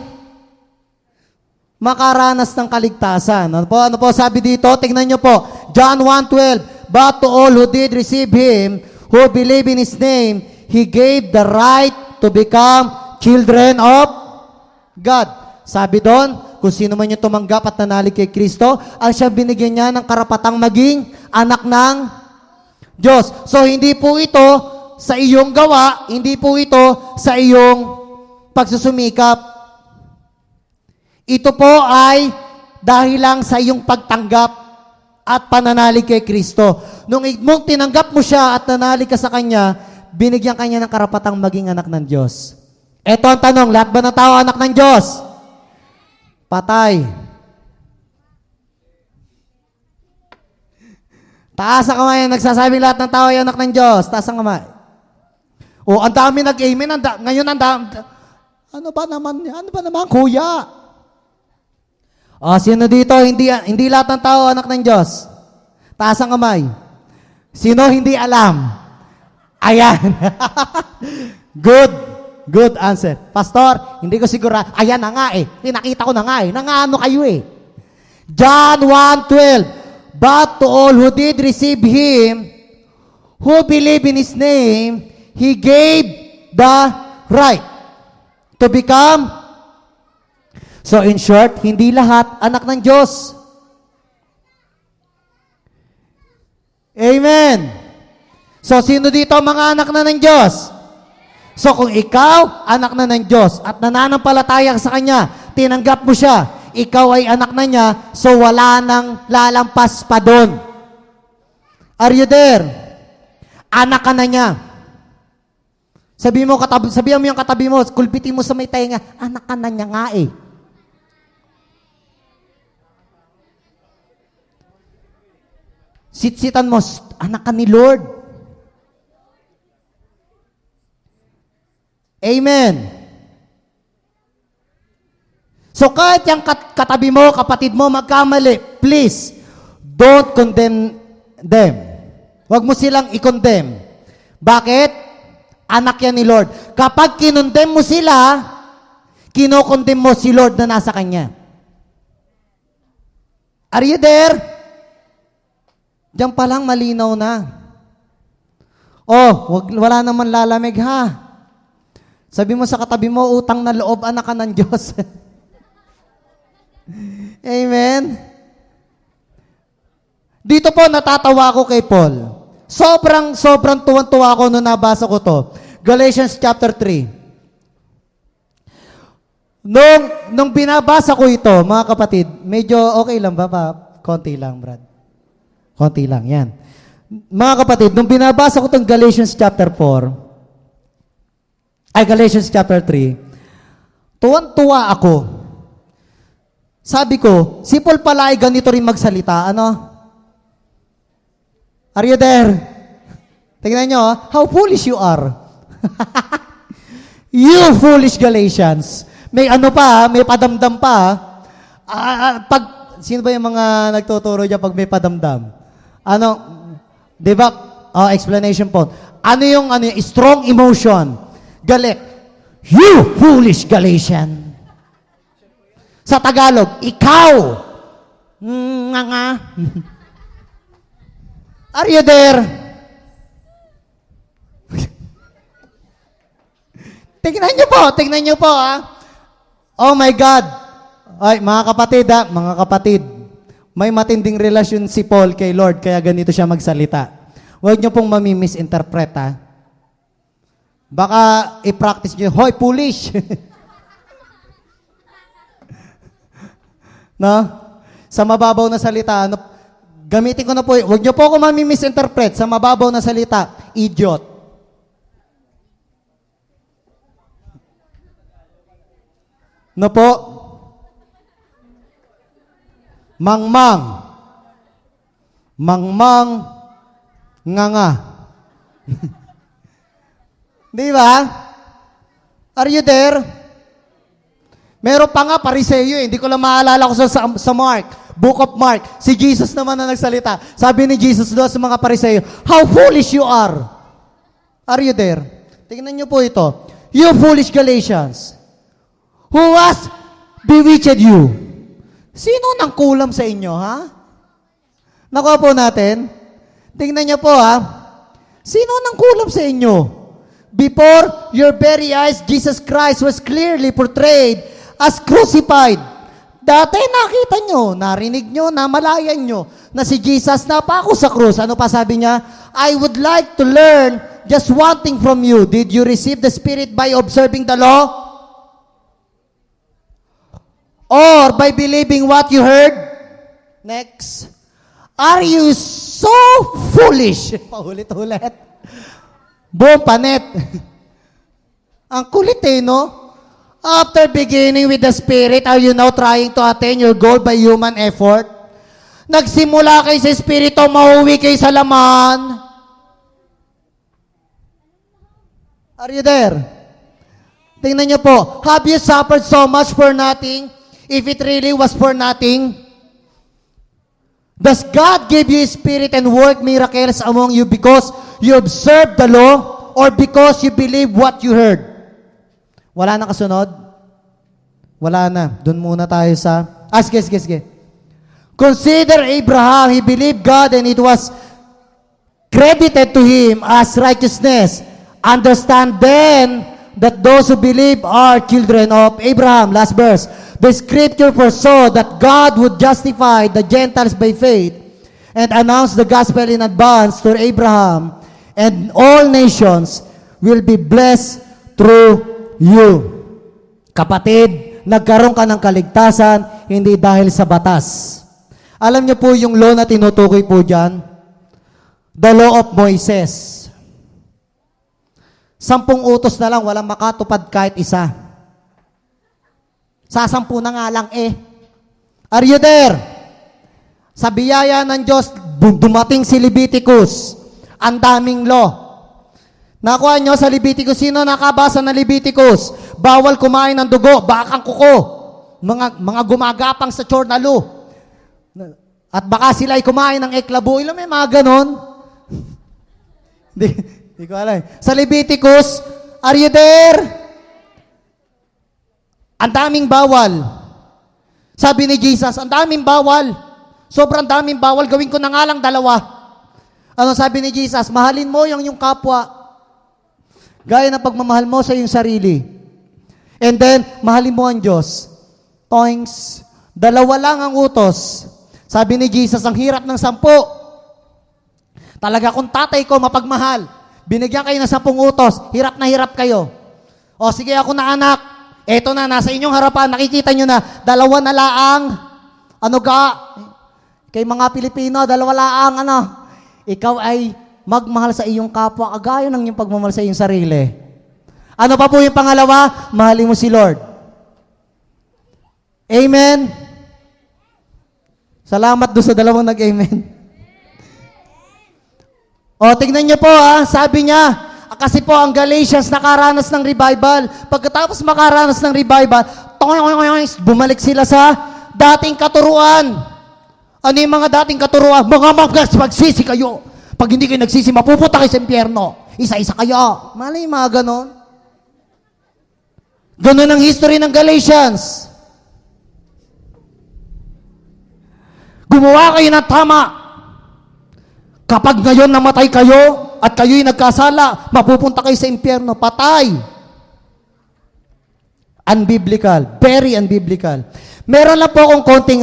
makaranas ng kaligtasan. Ano po sabi dito? Tingnan nyo po. John 1:12. But to all who did receive Him, who believe in His name, He gave the right to become children of God. Sabi doon, kung sino man yung tumanggap at nanalig kay Kristo, ang siya binigyan niya ng karapatang maging anak ng Diyos. So, hindi po ito sa iyong gawa, hindi po ito sa iyong pagsusumikap. Ito po ay dahil lang sa iyong pagtanggap at pananalig kay Kristo. Nung tinanggap mo siya at nanalig ka sa Kanya, binigyan Kanya ng karapatang maging anak ng Diyos. Ito ang tanong, lahat ba ng tao anak ng Diyos? Patay. Taas ang kamay, nagsasabing lahat ng tao ay anak ng Diyos. Taas ang kamay. O, ang dami nag-amen. Ngayon, ang dami. Ano ba naman, kuya? O, sino dito, hindi lahat ng tao anak ng Diyos? Taas ang kamay. Sino hindi alam? Ayan. Good answer. Pastor, hindi ko siguro, ayan na nga eh. Pinakita ko na nga eh. Nangaano kayo eh. John 1:12. But to all who did receive Him, who believe in His name, He gave the right to become. So in short, hindi lahat anak ng Diyos. Amen. So sino dito mga anak na ng Diyos? So kung ikaw, anak na ng Diyos at nananampalataya sa Kanya, tinanggap mo siya, ikaw ay anak na niya, so wala nang lalampas pa doon. Are you there? Anak ka na niya. Sabi mo yung katabi mo, kulpitin mo sa may tenga, anak ka na niya nga eh. Sitsitan mo, anak ka ni Lord. Amen. So kahit yung katabi mo, kapatid mo, magkamali, please, don't condemn them. Huwag mo silang i-condemn. Bakit? Anak yan ni Lord. Kapag kinondem mo sila, kinokondem mo si Lord na nasa Kanya. Are you there? Diyan pa lang malinaw na. Oh, wala naman lalamig ha. Sabi mo sa katabi mo, utang na loob, anak ka ng Diyos. Amen? Dito po, natatawa ko kay Paul. Sobrang tuwan-tuwa ako nung nabasa ko to. Galatians chapter 3. Nung binabasa ko ito, mga kapatid, medyo okay lang ba? Konti lang, Brad. Konti lang, yan. Mga kapatid, nung binabasa ko itong Galatians chapter 4, Galatians chapter 3, tuwan-tuwa ako. Sabi ko, si Paul pala ay ganito rin magsalita. Ano? Are you there? Tingnan nyo, how foolish you are. You foolish Galatians. May ano pa, may padamdam pa. Sino ba yung mga nagtuturo dyan pag may padamdam? Ano, di ba? Explanation po. Ano yung strong emotion? Galit. You foolish Galatian. Sa Tagalog, ikaw. Nga. Are you there? Tingnan niyo po, Oh my God. Ay, mga kapatid, may matinding relasyon si Paul kay Lord, kaya ganito siya magsalita. Huwag niyo pong mami-misinterpret, ha? Baka i-practice niyo, hoy, foolish. No? Sa mababaw na salita, gamitin ko na po, huwag niyo po ako mami-misinterpret. Sa mababaw na salita, idiot. No po? Mangmang. Nganga. Di ba? Are you there? Meron pa nga, Pariseyo, hindi ko lang maalala ko sa Mark, Book of Mark. Si Jesus naman na nagsalita. Sabi ni Jesus doon sa mga Pariseyo, how foolish you are. Are you there? Tingnan niyo po ito. You foolish Galatians. Who has bewitched you? Sino nang kulam sa inyo, ha? Nakuha po natin. Tingnan niyo po, ha? Sino nang kulam sa inyo? Before your very eyes, Jesus Christ was clearly portrayed as crucified. Dati nakita nyo, narinig nyo, namalayan nyo na si Jesus napako sa krus. Ano pa sabi niya? I would like to learn just one thing from you. Did you receive the Spirit by observing the law? Or by believing what you heard? Next. Are you so foolish? Paulit-ulit. Boom, panet. Ang kulit no? After beginning with the Spirit, are you now trying to attain your goal by human effort? Nagsimula kayo sa Espiritu, mauwi kayo sa laman. Are you there? Tingnan niyo po. Have you suffered so much for nothing? If it really was for nothing? Does God give you Spirit and work miracles among you because you observe the law or because you believe what you heard? Wala na kasunod? Wala na. Doon muna tayo sa... Sige. Consider Abraham, he believed God and it was credited to him as righteousness. Understand then that those who believe are children of Abraham. Last verse. The scripture foresaw that God would justify the Gentiles by faith and announce the gospel in advance to Abraham, and all nations will be blessed through you. Kapatid, nagkaroon ka ng kaligtasan hindi dahil sa batas. Alam niyo po yung law na tinutukoy po dyan? The law of Moises. 10 utos na lang, walang makatupad kahit isa. Sasampu na nga lang Are you there? Sa biyaya ng Diyos, dumating si Leviticus. Ang daming law. Nakuha nyo sa Leviticus, sino nakabasa ng Leviticus? Bawal kumain ng dugo, bakang kuko. Mga gumagapang sa Chornalu. At baka sila ay kumain ng eklabu. Ilan may mga ganon? Di ko alam. Sa Leviticus, are you there? Ang daming bawal. Sabi ni Jesus, ang daming bawal. Sobrang daming bawal, gawin ko na nga lang dalawa. Ano sabi ni Jesus? Mahalin mo yung kapwa. Gaya ng pagmamahal mo sa iyong sarili. And then, mahalin mo ang Diyos. Toings. Dalawa lang ang utos. Sabi ni Jesus, ang hirap ng 10. Talaga kung tatay ko mapagmahal, binigyan kayo ng 10 utos, hirap na hirap kayo. O sige ako na anak, eto na, nasa inyong harapan, nakikita nyo na, dalawa na laang, kay mga Pilipino, dalawa laang, ikaw ay magmahal sa iyong kapwa, kagaya ng iyong pagmamahal sa iyong sarili. Ano pa po yung pangalawa? Mahalin mo si Lord. Amen? Salamat doon sa dalawang nag-amen. O, tignan niyo po sabi niya, kasi po ang Galatians nakaranas ng revival. Pagkatapos makaranas ng revival, bumalik sila sa dating katuruan. Ano yung mga dating katuruan? Mga magsisi kayo. Pag hindi kayo nagsisi, mapupunta kayo sa impyerno. Isa-isa kayo. Malay mga ganon. Ganon ang history ng Galatians. Gumawa kayo ng tama. Kapag ngayon namatay kayo at kayo'y nagkasala, mapupunta kayo sa impyerno. Patay. Unbiblical. Very unbiblical. Meron lang po akong konting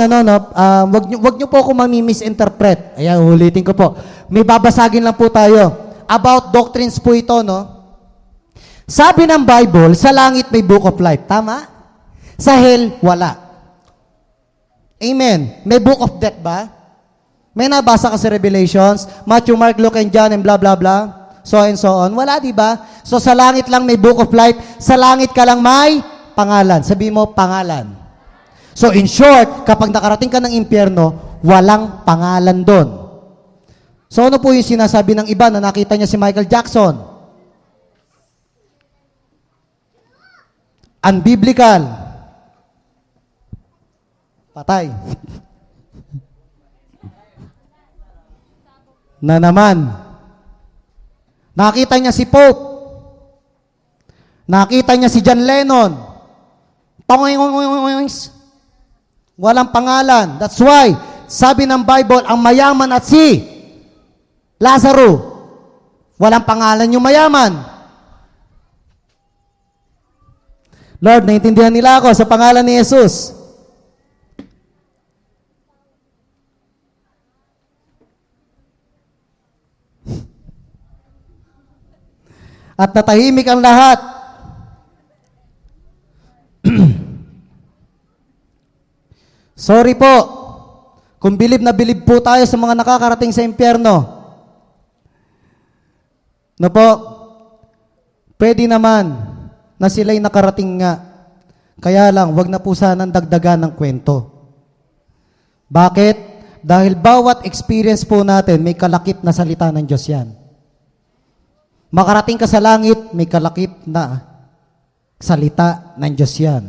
wag niyo po ako mami-misinterpret. Ayan, ulitin ko po. May babasagin lang po tayo. About doctrines po ito, no? Sabi ng Bible, sa langit may book of life. Tama? Sa hell, wala. Amen. May book of death ba? May nabasa ka sa Revelations, Matthew, Mark, Luke, and John, and blah, blah, blah. So and so on. Wala, di ba? So sa langit lang may book of life. Sa langit ka lang may pangalan. Sabi mo, pangalan. So in short, kapag nakarating ka ng impyerno, walang pangalan doon. So ano po yung sinasabi ng iba na nakita niya si Michael Jackson? Unbiblical. Patay. Na naman. Nakita niya si Pope. Nakita niya si John Lennon. Walang pangalan. That's why, sabi ng Bible, ang mayaman at si Lazaro. Walang pangalan yung mayaman. Lord, naintindihan nila ako sa pangalan ni Jesus. At natahimik ang lahat. Sorry po, kung bilib na bilib po tayo sa mga nakakarating sa impyerno. No po, pwede naman na sila'y nakarating nga. Kaya lang, wag na po sanang dagdagan ng kwento. Bakit? Dahil bawat experience po natin, may kalakip na salita ng Diyos yan. Makarating ka sa langit, may kalakip na salita ng Diyos yan.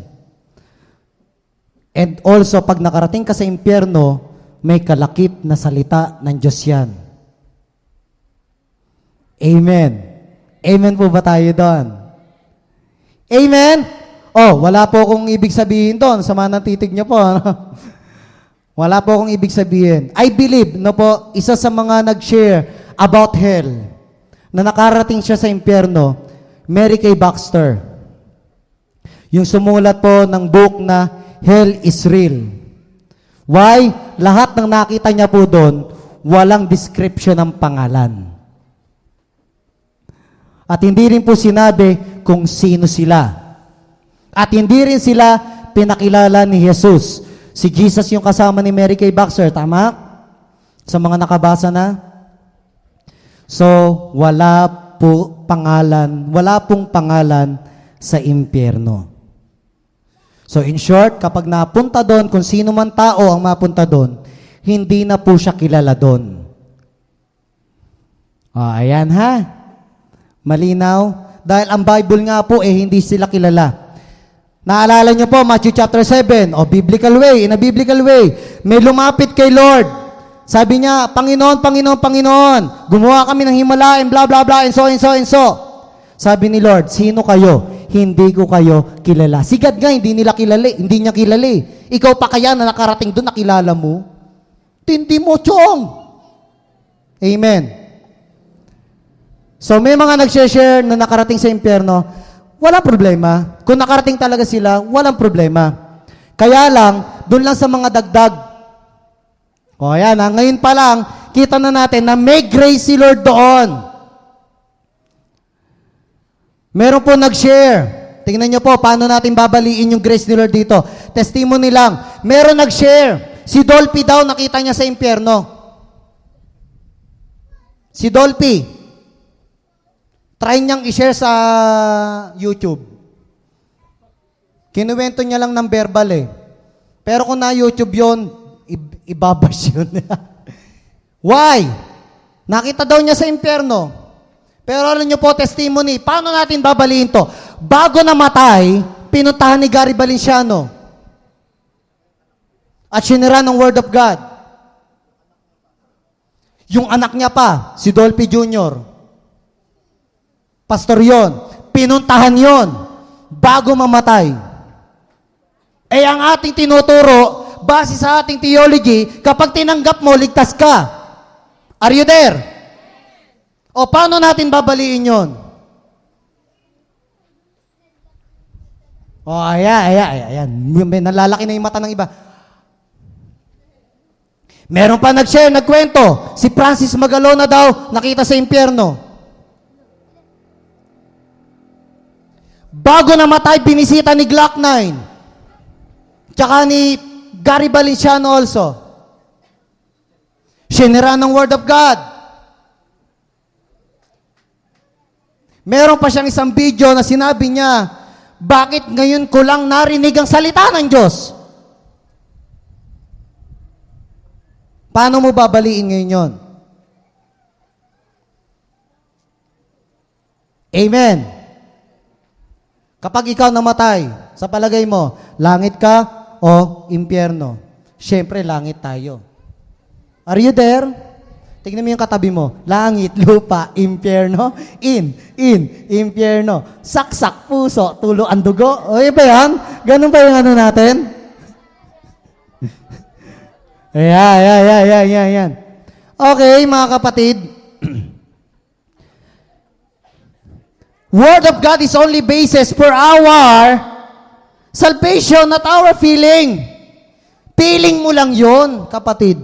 And also, pag nakarating ka sa impyerno, may kalakip na salita ng Diyos yan. Amen. Amen po ba tayo doon? Amen? Oh, wala po akong ibig sabihin doon. Sama ng titig niyo po. Wala po akong ibig sabihin. I believe, no po, isa sa mga nag-share about hell, na nakarating siya sa impyerno, Mary Kay Baxter. Yung sumulat po ng book na Hell is Real. Why? Lahat ng nakita niya po doon, walang description ng pangalan. At hindi rin po sinabi kung sino sila. At hindi rin sila pinakilala ni Jesus. Si Jesus yung kasama ni Mary Kay Baxter, tama? Sa mga nakabasa na? So, wala pong pangalan sa impyerno. So, in short, kapag napunta doon, kung sino man tao ang mapunta doon, hindi na po siya kilala doon. Ayan ha. Malinaw. Dahil ang Bible nga po, hindi sila kilala. Naalala niyo po, Matthew chapter 7, biblical way, in a biblical way, may lumapit kay Lord. Sabi niya, Panginoon, Panginoon, Panginoon, gumawa kami ng himala, and blah, blah, blah, and so, and so, and so. Sabi ni Lord, sino kayo? Hindi ko kayo kilala. Si God nga, hindi niya kilala. Ikaw pa kaya na nakarating doon, nakilala mo? Tindi mo, chong! Amen. So may mga nag-share na nakarating sa impyerno, walang problema. Kung nakarating talaga sila, walang problema. Kaya lang, doon lang sa mga dagdag. O ayan, ngayon pa lang, kita na natin na may grace si Lord doon. Meron po nag-share. Tingnan nyo po, paano natin babaliin yung grace ni Lord dito. Testimony lang. Meron nag-share. Si Dolphy daw, nakita niya sa impyerno. Si Dolphy. Try niyang i-share sa YouTube. Kinuwento niya lang ng verbal eh. Pero kung na YouTube yun, ibabash yun. Why? Nakita daw niya sa impyerno. Pero alam niyo po, testimony, paano natin babaliin to? Bago namatay, pinuntahan ni Gary Valenciano. At sinira ng Word of God. Yung anak niya pa, si Dolphy Jr. Pastor yon, pinuntahan yon bago mamatay. Eh ang ating tinuturo, base sa ating theology, kapag tinanggap mo, ligtas ka. Are you there? O paano natin babaliin yon? O ayan. May nalalaki na yung mata ng iba. Meron pa nag-share, nagkwento. Si Francis Magalona daw, nakita sa impyerno. Bago namatay, binisita ni Glock 9. Tsaka ni Gary Valenciano also. Sinira ng Word of God. Meron pa siyang isang video na sinabi niya, bakit ngayon ko lang narinig ang salita ng Diyos? Paano mo babaliin ngayon yon? Amen. Kapag ikaw namatay, sa palagay mo, langit ka o impyerno? Siyempre, langit tayo. Are you there? Tingnan mo yung katabi mo. Langit, lupa, impyerno, impyerno. Saksak, puso, tulo ang dugo. O, ba yan? Ganun ba yung ano natin? Ayan. Okay, mga kapatid. Word of God is only basis for our salvation, not our feeling. Feeling mo lang yon, kapatid.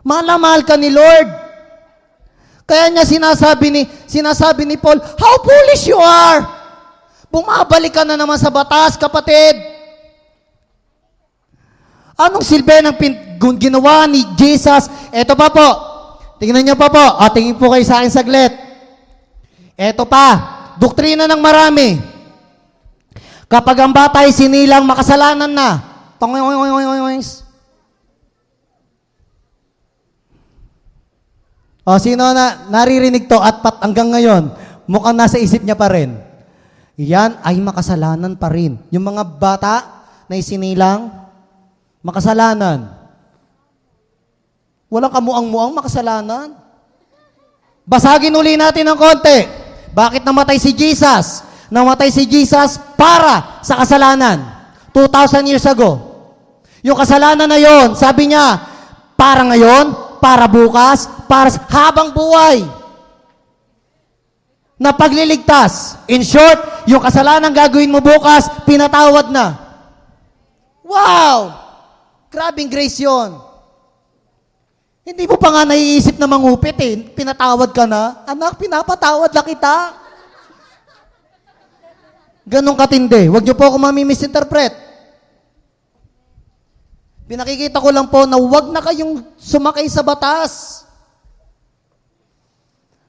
Mahal na mahal ka ni Lord. Kaya niya sinasabi ni Paul, how foolish you are. Bumabalik ka na naman sa batas, kapatid. Anong silbi ng ginawa ni Jesus? Eto pa po. Tingnan niyo pa po. Tingin po kayo sa akin saglit. Eto pa. Doktrina ng marami. Kapag ang bata ay sinilang, makasalanan na. Sino na naririnig to at hanggang ngayon, mukhang nasa isip niya pa rin. Yan ay makasalanan pa rin. Yung mga bata na isinilang, makasalanan. Walang kamuang-muang makasalanan. Basagin uli natin ng konti. Bakit namatay si Jesus? Namatay si Jesus para sa kasalanan. 2,000 years ago. Yung kasalanan na yon, sabi niya, para ngayon, para bukas, para habang buhay. Na pagliligtas. In short, yung kasalanan gagawin mo bukas, pinatawad na. Wow! Grabing grace yun. Hindi mo pa nga naiisip na mangupit eh. Pinatawad ka na. Anak, pinapatawad na kita. Ganong katindi. Huwag niyo po ako mami-misinterpret. Pinakikita ko lang po na huwag na kayong sumakay sa batas.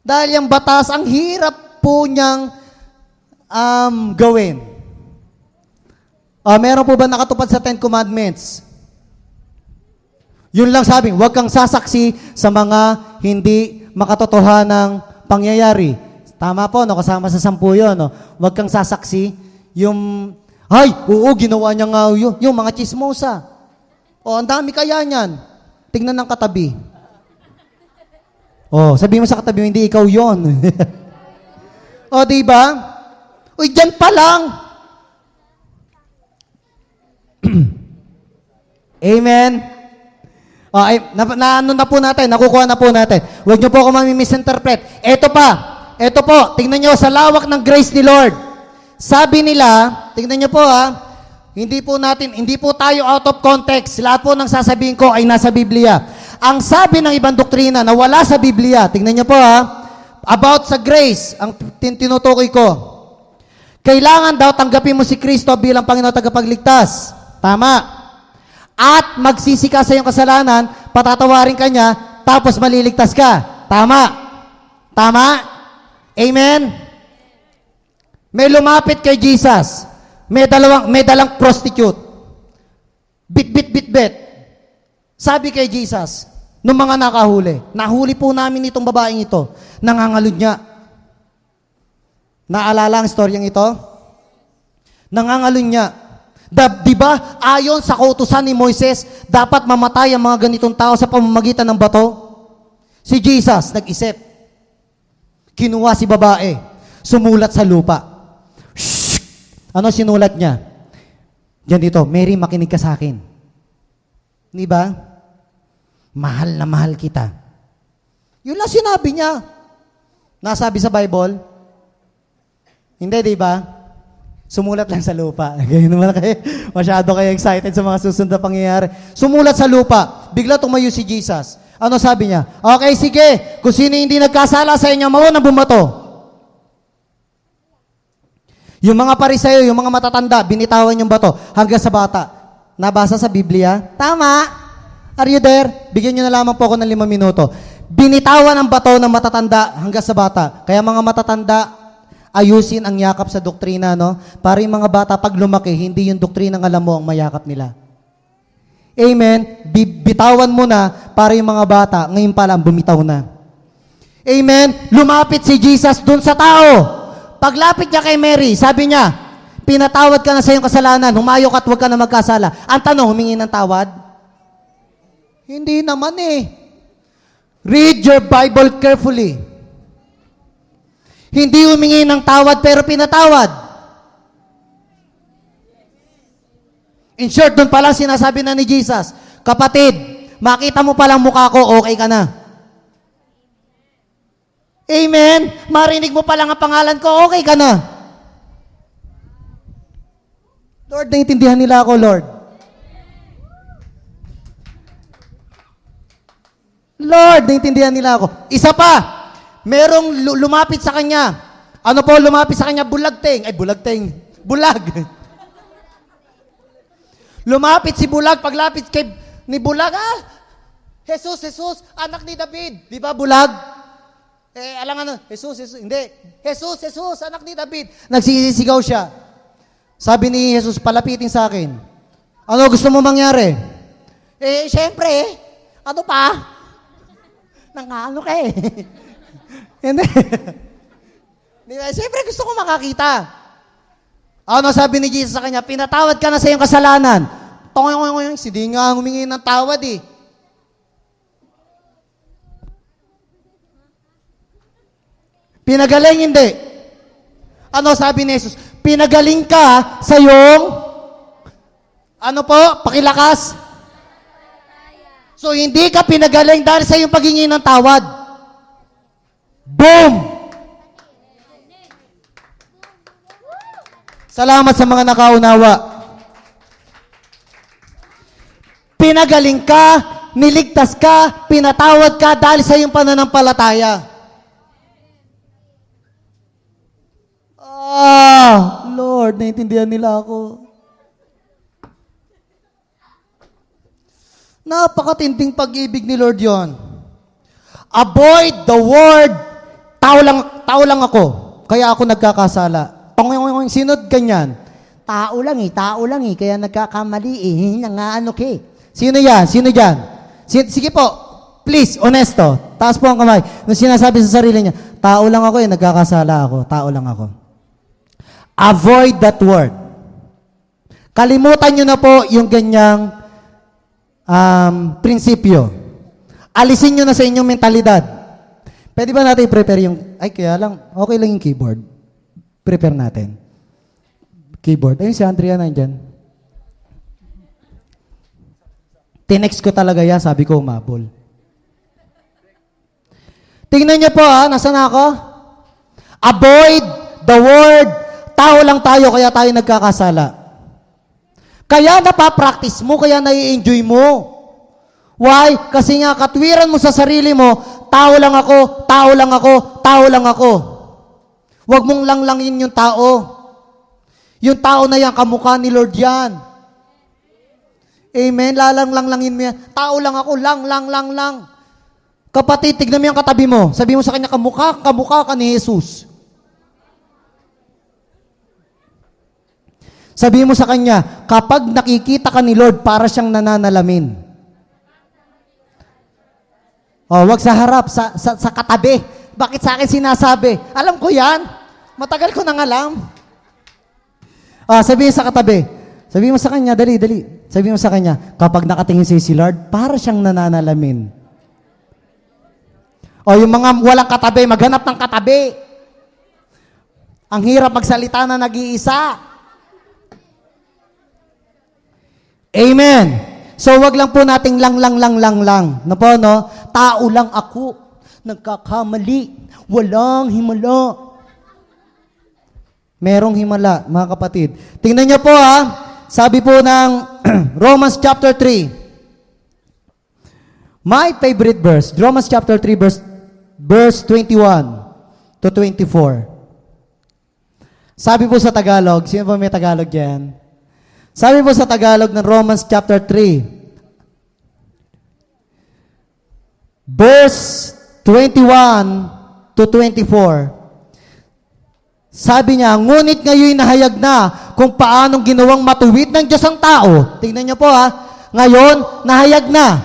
Dahil yung batas, ang hirap po niyang gawin. Meron po ba nakatupad sa 10 Commandments? Yun lang sabi, huwag kang sasaksi sa mga hindi makatotohanang pangyayari. Tama po, no? Kasama sa 10 yun. No? Huwag kang sasaksi. Ginawa niya nga yun. Yung mga chismosa. Ang dami kaya niyan. Tingnan ng katabi. Sabihin mo sa katabi mo, hindi ikaw yun. Diba? Uy, dyan pa lang. Amen. Ano na po natin, nakukuha na po natin. Huwag niyo po ako mami-misinterpret. Ito po, tingnan niyo sa lawak ng grace ni Lord. Sabi nila, tingnan niyo po hindi po tayo out of context. Lahat po ng sasabihin ko ay nasa Biblia. Ang sabi ng ibang doktrina na wala sa Biblia, tingnan niyo po about sa grace, ang tinutukoy ko. Kailangan daw tanggapin mo si Kristo bilang Panginoon tagapagligtas. Tama. At magsisi ka sa iyong kasalanan, patatawarin ka niya, tapos maliligtas ka. Tama. Tama? Amen? May lumapit kay Jesus. May dalang prostitute. Bit. Sabi kay Jesus, nung mga nahuli po namin itong babaeng ito, nangangalod niya. Naalala ang storyang ito? Nangangalod niya. Di ba, ayon sa kautusan ni Moises, dapat mamatay ang mga ganitong tao sa pamamagitan ng bato? Si Jesus, nag-isip. Kinuha si babae, sumulat sa lupa. Shhh! Ano sinulat niya? Ganito, Mary, makinig ka sa akin. Di ba? Mahal na mahal kita. Yun lang sinabi niya. Nasabi sa Bible? Hindi, di ba? Sumulat lang sa lupa. Ganyan naman kayo. Masyado kayo excited sa mga susunod na pangyayari. Sumulat sa lupa. Bigla tumayo si Jesus. Ano sabi niya? Okay, sige. Kung sino hindi nagkasala sa inyo, mauna bumato. Yung mga Pariseo, yung mga matatanda, binitawan yung bato hanggang sa bata. Nabasa sa Biblia? Tama. Are you there? Bigyan nyo na lamang po ako ng 5 minuto. Binitawan ang bato ng matatanda hanggang sa bata. Kaya mga matatanda, ayusin ang yakap sa doktrina, no? Para yung mga bata, pag lumaki, hindi yung doktrina ng alam mo ang mayakap nila. Amen? Bitawan mo na para yung mga bata, ngayon pa lang, bumitaw na. Amen? Lumapit si Jesus dun sa tao. Paglapit niya kay Mary, sabi niya, pinatawad ka na sa iyong kasalanan, humayo ka at huwag ka na magkasala. Ang tanong, humingi ng tawad? Hindi naman Read your Bible carefully. Hindi humingi ng tawad pero pinatawad. In short, doon pala sinasabi na ni Jesus, kapatid, makita mo palang mukha ko, okay ka na. Amen? Marinig mo palang ang pangalan ko, okay ka na. Lord, naiintindihan nila ako, Lord. Lord, naiintindihan nila ako. Isa pa, merong lumapit sa kanya. Ano po lumapit sa kanya? Bulag. Lumapit si Bulag. Paglapit ni Bulag, Jesus, anak ni David. Di ba, Bulag? Jesus, hindi. Jesus, anak ni David. Nagsisigaw siya. Sabi ni Jesus, palapitin sa akin. Ano gusto mo mangyari? Syempre, ano pa? Nangano ka Hindi. Siyempre gusto ko makakita. Ano sabi ni Jesus sa kanya? Pinatawad ka na sa iyong kasalanan. Hindi nga humingi ng tawad Pinagaling hindi. Ano sabi ni Jesus? Pinagaling ka sa iyong pakilakas. So hindi ka pinagaling dahil sa iyong paghingi ng tawad. Boom! Salamat sa mga nakaunawa. Pinagaling ka, niligtas ka, pinatawad ka dahil sa iyong pananampalataya. Lord, naiintindihan nila ako. Napakatinding pag-ibig ni Lord yon. Avoid the word, tao lang ako, kaya ako nagkakasala. Sinod ganyan. Tao lang kaya nagkakamali Sino yan? Sige po, please, honesto. Taas po ang kamay. Nung sinasabi sa sarili niya, tao lang ako nagkakasala ako. Tao lang ako. Avoid that word. Kalimutan nyo na po yung ganyang prinsipyo. Alisin nyo na sa inyong mentalidad. Pwede ba natin i-prepare kaya lang, okay lang yung keyboard. Prepare natin. Keyboard. Ayun si Andrea nandyan. Tinext ko talaga yan, sabi ko umabol. Tingnan niyo po nasaan ako? Avoid the word. Tao lang tayo, kaya tayo nagkakasala. Kaya napapractice mo, kaya nai-enjoy mo. Why? Kasi nga, katwiran mo sa sarili mo, tao lang ako, tao lang ako, tao lang ako. Huwag mong langlangin yung tao. Yung tao na yan, kamukha ni Lord yan. Amen? Lalang-langlangin mo yan. Tao lang ako, lang. Kapatid, tignan mo yung katabi mo. Sabi mo sa kanya, kamukha ka ni Jesus. Sabi mo sa kanya, kapag nakikita ka ni Lord, para siyang nananalamin. Wag sa harap, sa katabi. Bakit sa akin sinasabi? Alam ko yan. Matagal ko nang alam. Sabi sa katabi. Sabi mo sa kanya, dali. Sabi mo sa kanya, kapag nakatingin si Lord, para siyang nananalamin. Yung mga walang katabi, maghanap ng katabi. Ang hirap magsalita na nag-iisa. Amen. So, wag lang po nating lang. No po, no? Tao lang ako. Nagkakamali. Walang himala. Merong himala, mga kapatid. Tingnan niyo po, Sabi po ng Romans chapter 3. My favorite verse. Romans chapter 3, verse 21 to 24. Sabi po sa Tagalog, sino po may Tagalog yan? Sabi po sa Tagalog ng Romans chapter 3, verse 21 to 24. Sabi niya, ngunit ngayon nahayag na kung paanong ginawang matuwid ng Diyos ang tao. Tingnan niyo po ngayon nahayag na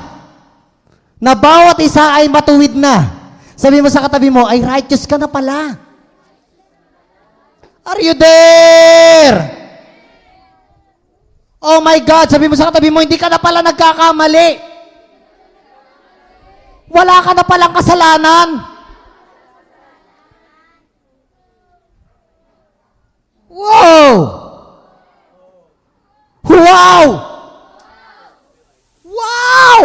bawat isa ay matuwid na. Sabi mo sa katabi mo, ay righteous ka na pala. Are you there? Oh my God, sabi mo sa katabi mo, hindi ka na pala nagkakamali. Wala ka na palang kasalanan. Wow! Wow! Wow!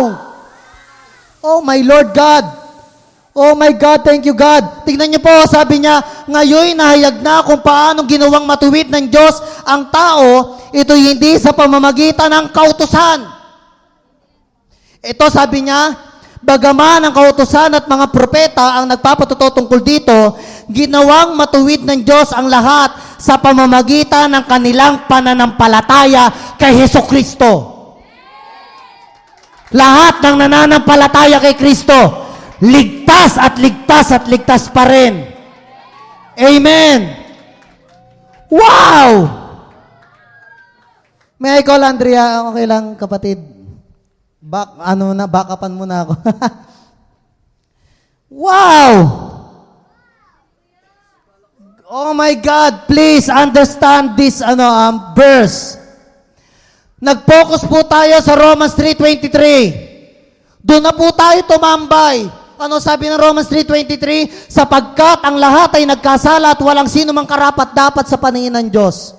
Oh my Lord God! Oh my God, thank you God. Tingnan niyo po, sabi niya, ngayon nahayag na kung paanong ginawang matuwid ng Diyos ang tao, ito hindi sa pamamagitan ng kautusan. Ito sabi niya, bagaman ang kautusan at mga propeta ang nagpapatuto tungkol dito, ginawang matuwid ng Diyos ang lahat sa pamamagitan ng kanilang pananampalataya kay Hesukristo. Lahat ng nananampalataya kay Kristo, ligtas at ligtas at ligtas pa rin. Amen. Wow! May I call Andrea? Okay lang, kapatid. Backupan mo na ako. Wow! Oh my God, please understand this verse. Nag-focus po tayo sa Romans 3:23. Doon na po tayo tumambay. Ano sabi ng Romans 3:23? Sapagkat ang lahat ay nagkasala at walang sino mang karapat-dapat sa paningin ng Diyos.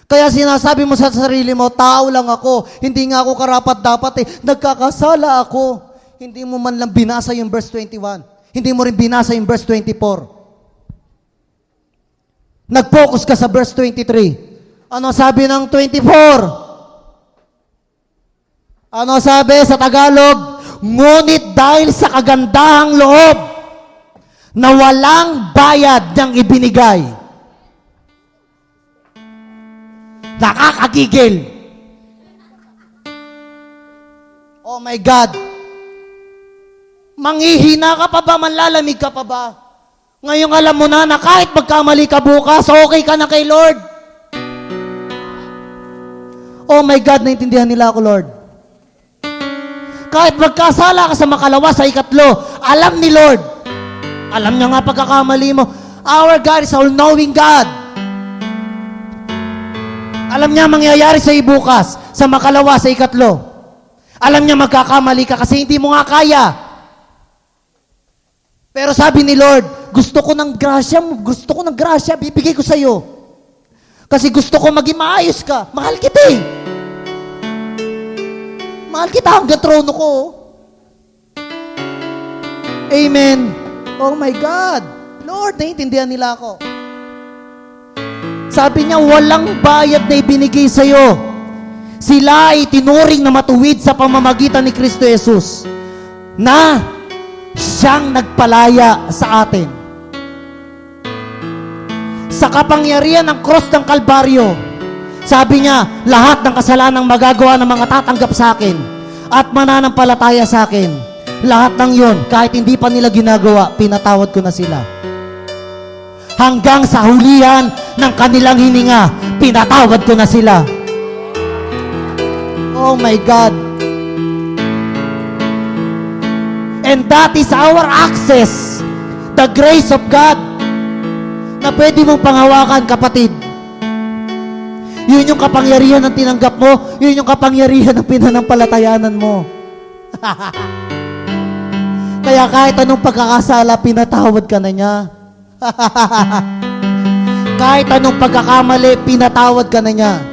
Kaya sinasabi mo sa sarili mo, tao lang ako, hindi nga ako karapat-dapat nagkakasala ako. Hindi mo man lang binasa yung verse 21. Hindi mo rin binasa yung verse 24. Nag-focus ka sa verse 23. Ano sabi ng 24? Ano sabi sa Tagalog? Ngunit dahil sa kagandahang loob na walang bayad niyang ibinigay. Nakakagigil. Oh my God. Manghihina ka pa ba? Manlalamig ka pa ba? Ngayong alam mo na kahit magkamali ka bukas, okay ka na kay Lord. Oh my God, naintindihan nila ako, Lord. Kahit magkasala ka sa makalawa, sa ikatlo, alam ni Lord. Alam niya nga pagkakamali mo. Our God is all-knowing God. Alam niya mangyayari sa bukas, sa makalawa, sa ikatlo. Alam niya magkakamali ka kasi hindi mo nga kaya. Pero sabi ni Lord, gusto ko ng grasya, bibigay ko sa iyo. Kasi gusto ko maging maayos ka. Mahal kita Mahal kita hanggang trono ko. Amen. Oh my God. Lord, naiintindihan nila ako. Sabi niya, walang bayad na ibinigay sa'yo. Sila ay tinuring na matuwid sa pamamagitan ni Kristo Jesus na siyang nagpalaya sa atin. Sa kapangyarihan ng cross ng Kalbaryo, sabi niya, lahat ng kasalanang magagawa ng mga tatanggap sa akin at mananampalataya sa akin, lahat ng yon, kahit hindi pa nila ginagawa, pinatawad ko na sila. Hanggang sa hulihan ng kanilang hininga, pinatawad ko na sila. Oh my God. And that is our access, the grace of God, na pwede mong panghawakan, kapatid. Yun yung kapangyarihan ng tinanggap mo, yun yung kapangyarihan ng pinanampalatayanan mo. Kaya kahit anong pagkakasala, pinatawad ka na niya. Kahit anong pagkakamali, pinatawad ka na niya.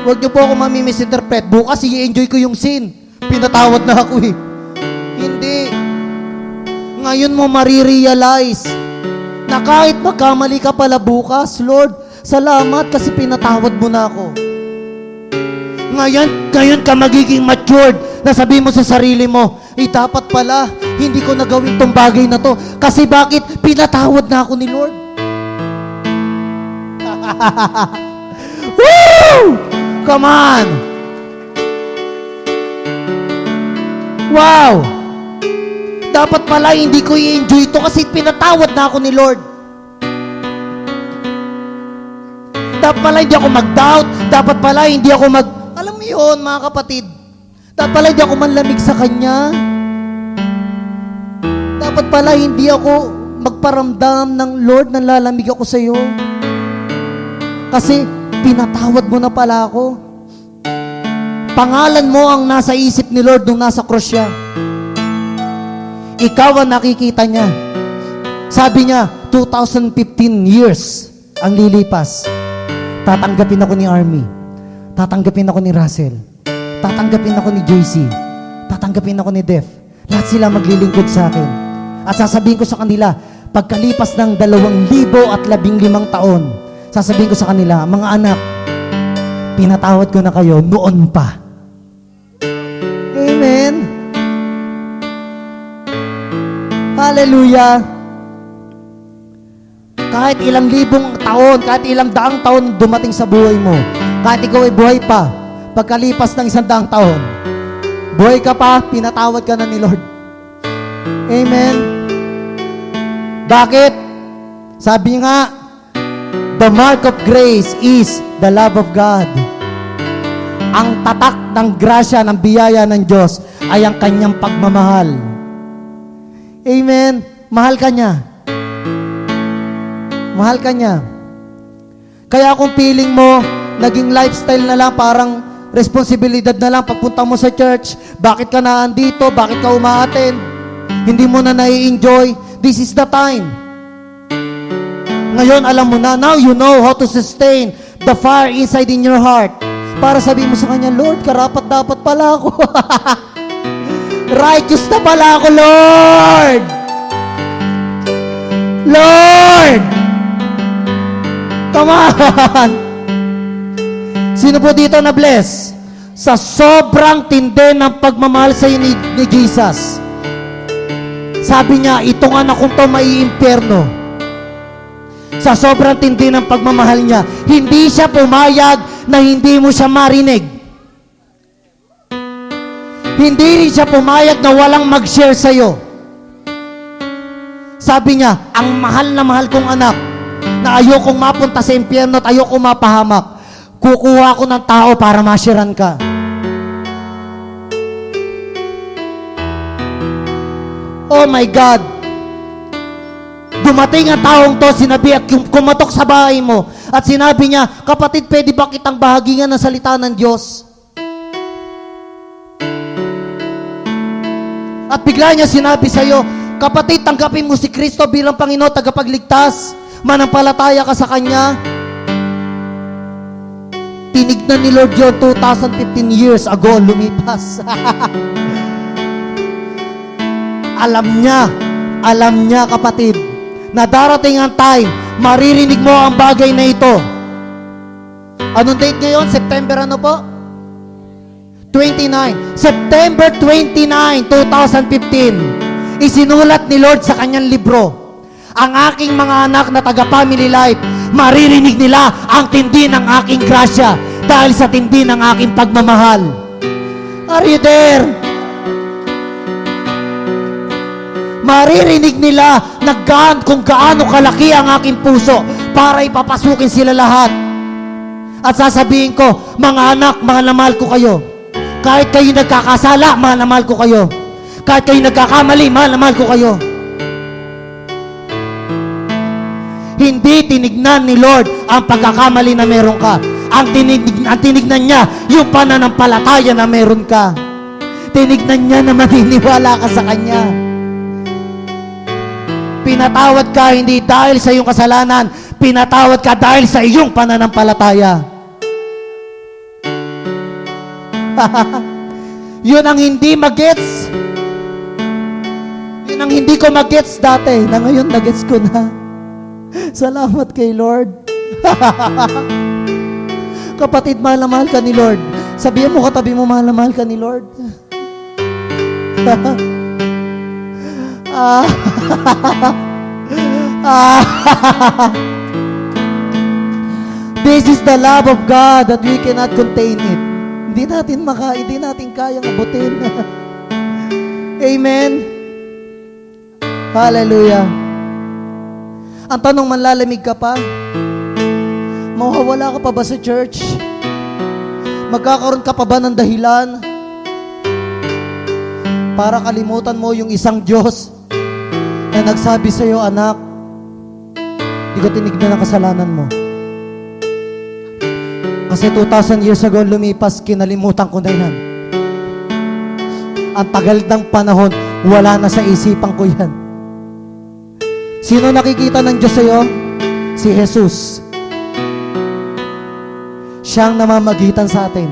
Huwag niyo po ako mamimisinterpret. Bukas, i-enjoy ko yung sin. Pinatawad na ako eh. Hindi. Ngayon mo marirealize na kahit magkamali ka pala bukas, Lord, salamat kasi pinatawad mo na ako. Ngayon ka magiging matured na sabihin mo sa sarili mo, dapat pala, hindi ko nagawin tong bagay na to. Kasi bakit? Pinatawad na ako ni Lord. Woo! Come on! Wow! Dapat pala hindi ko i-enjoy ito kasi pinatawad na ako ni Lord. Dapat pala hindi ako mag-doubt. Dapat pala hindi ako Alam mo yun, mga kapatid. Dapat pala hindi ako manlamig sa Kanya. Dapat pala hindi ako magparamdam ng Lord na lalamig ako sa iyo. Kasi pinatawad mo na pala ako. Pangalan mo ang nasa isip ni Lord nung nasa cross siya. Ikaw ang nakikita niya. Sabi niya, 2015 years ang lilipas. Tatanggapin ako ni Army. Tatanggapin ako ni Russell. Tatanggapin ako ni JC. Tatanggapin ako ni Def. Lahat sila maglilingkod sa akin. At sasabihin ko sa kanila, pagkalipas ng 2015 taon, sasabihin ko sa kanila, mga anak, pinatawad ko na kayo noon pa. Amen. Hallelujah. Kahit ilang libong taon, kahit ilang daang taon dumating sa buhay mo, kahit ikaw ay buhay pa, pagkalipas ng 100 taon, buhay ka pa, pinatawad ka na ni Lord. Amen. Bakit? Sabi nga, the mark of grace is the love of God. Ang tatak ng grasya, ng biyaya ng Diyos ay ang kanyang pagmamahal. Amen. Mahal ka niya. Mahal ka niya. Kaya kung feeling mo, naging lifestyle na lang, parang responsibilidad na lang pagpunta mo sa church, bakit ka na andito, bakit ka umaattend, hindi mo na nai-enjoy, this is the time. Ngayon, alam mo na, now you know how to sustain the fire inside in your heart. Para sabihin mo sa Kanya, Lord, karapat dapat pala ako. Righteous na pala ako, Lord. Lord! Come on! Sino po dito na bless? Sa sobrang tindi ng pagmamahal sa ni Jesus. Sabi niya, itong anak kong to maiimpyerno. Sa sobrang tindi ng pagmamahal niya, hindi siya pumayag na hindi mo siya marinig. Hindi rin siya pumayag na walang mag-share sa'yo. Sabi niya, ang mahal na mahal kong anak, na ayokong mapunta sa impyerno at ayokong mapahamak, kukuha ko ng tao para masyaran ka. Oh my God! Dumating ang taong to, sinabi at kumatok sa bahay mo at sinabi niya, kapatid, pwede ba kitang bahagingan ng salita ng Diyos? At bigla niya sinabi sa'yo, kapatid, tanggapin mo si Kristo bilang Panginoon, tagapagligtas, manampalataya ka sa Kanya. Tinignan ni Lord yun 2015 years ago, lumipas. Alam niya kapatid, na darating ang time, maririnig mo ang bagay na ito. Anong date ngayon? September ano po? 29. September 29, 2015. Isinulat ni Lord sa kanyang libro, ang aking mga anak na taga-family life, maririnig nila ang tindi ng aking grasya dahil sa tindi ng aking pagmamahal. Are you there? Maririnig nila kung gaano kalaki ang aking puso para ipapasukin sila lahat. At sasabihin ko, mga anak, mahal na mahal ko kayo. Kahit kayo nagkakasala, mahal na mahal ko kayo. Kahit kayo nagkakamali, mahal na mahal ko kayo. Hindi tinignan ni Lord ang pagkakamali na meron ka. Ang tinignan niya, yung pananampalataya na meron ka. Tinignan niya na maniniwala ka sa Kanya. Pinatawad ka hindi dahil sa iyong kasalanan, pinatawad ka dahil sa iyong pananampalataya. Yun ang hindi magets. Yun ang hindi ko magets dati, na ngayon nagets ko na. Salamat kay Lord. Kapatid, mahal na mahal ka ni Lord. Sabihin mo katabi mo, mahal na mahal ka ni Lord. This is the love of God that we cannot contain it. Hindi natin kayang abutin. Amen. Hallelujah. Ang tanong, manlalamig ka pa? Mawawala ka pa ba sa church? Magkakaroon ka pa ba ng dahilan para kalimutan mo yung isang Diyos na nagsabi sa iyo, anak, di ko tinignan ang kasalanan mo. Kasi 2,000 years ago lumipas, kinalimutan ko na yan. Ang tagal ng panahon, wala na sa isipan ko yan. Sino nakikita ng Diyos sa iyo? Si Jesus. Siya ang namamagitan sa atin.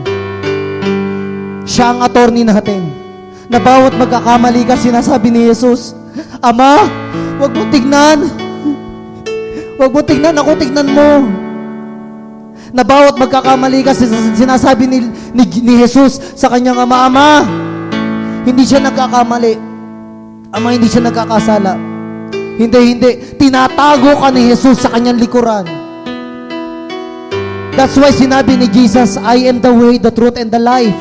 Siya ang attorney natin. Na bawat magkakamali ka, sinasabi ni Jesus, Ama, huwag mo tignan. Huwag mo tignan, ako tignan mo. Na bawat magkakamali ka, sinasabi ni Jesus sa kanyang ama, Ama, hindi siya nagkakamali. Ama, hindi siya nagkakasala. Hindi. Tinatago ka ni Jesus sa kanyang likuran. That's why sinabi ni Jesus, I am the way, the truth, and the life.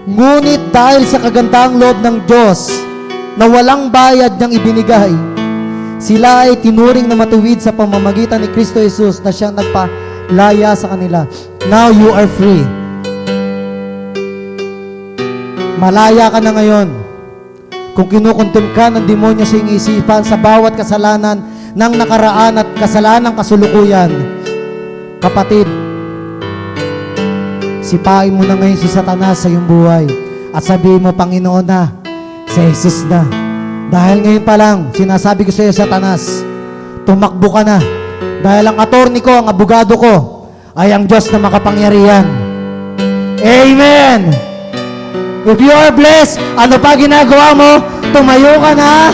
Ngunit dahil sa kagandahang loob ng Diyos na walang bayad niyang ibinigay, sila ay tinuring na matuwid sa pamamagitan ni Kristo Jesus na siyang nagpalaya sa kanila. Now you are free. Malaya ka na ngayon. Kung kinukontrol ka ng demonyo sa iyong isipan sa bawat kasalanan ng nakaraan at kasalanang kasulukuyan, kapatid, sipain mo na ngayon si Satanas sa iyong buhay at sabihin mo, Panginoon na, si Jesus na. Dahil ngayon pa lang, sinasabi ko sa iyo, Satanas, tumakbo ka na. Dahil ang attorney ko, ang abogado ko, ay ang Diyos na makapangyarihan. Amen! If you are blessed, ano pa ginagawa mo? Tumayo ka na.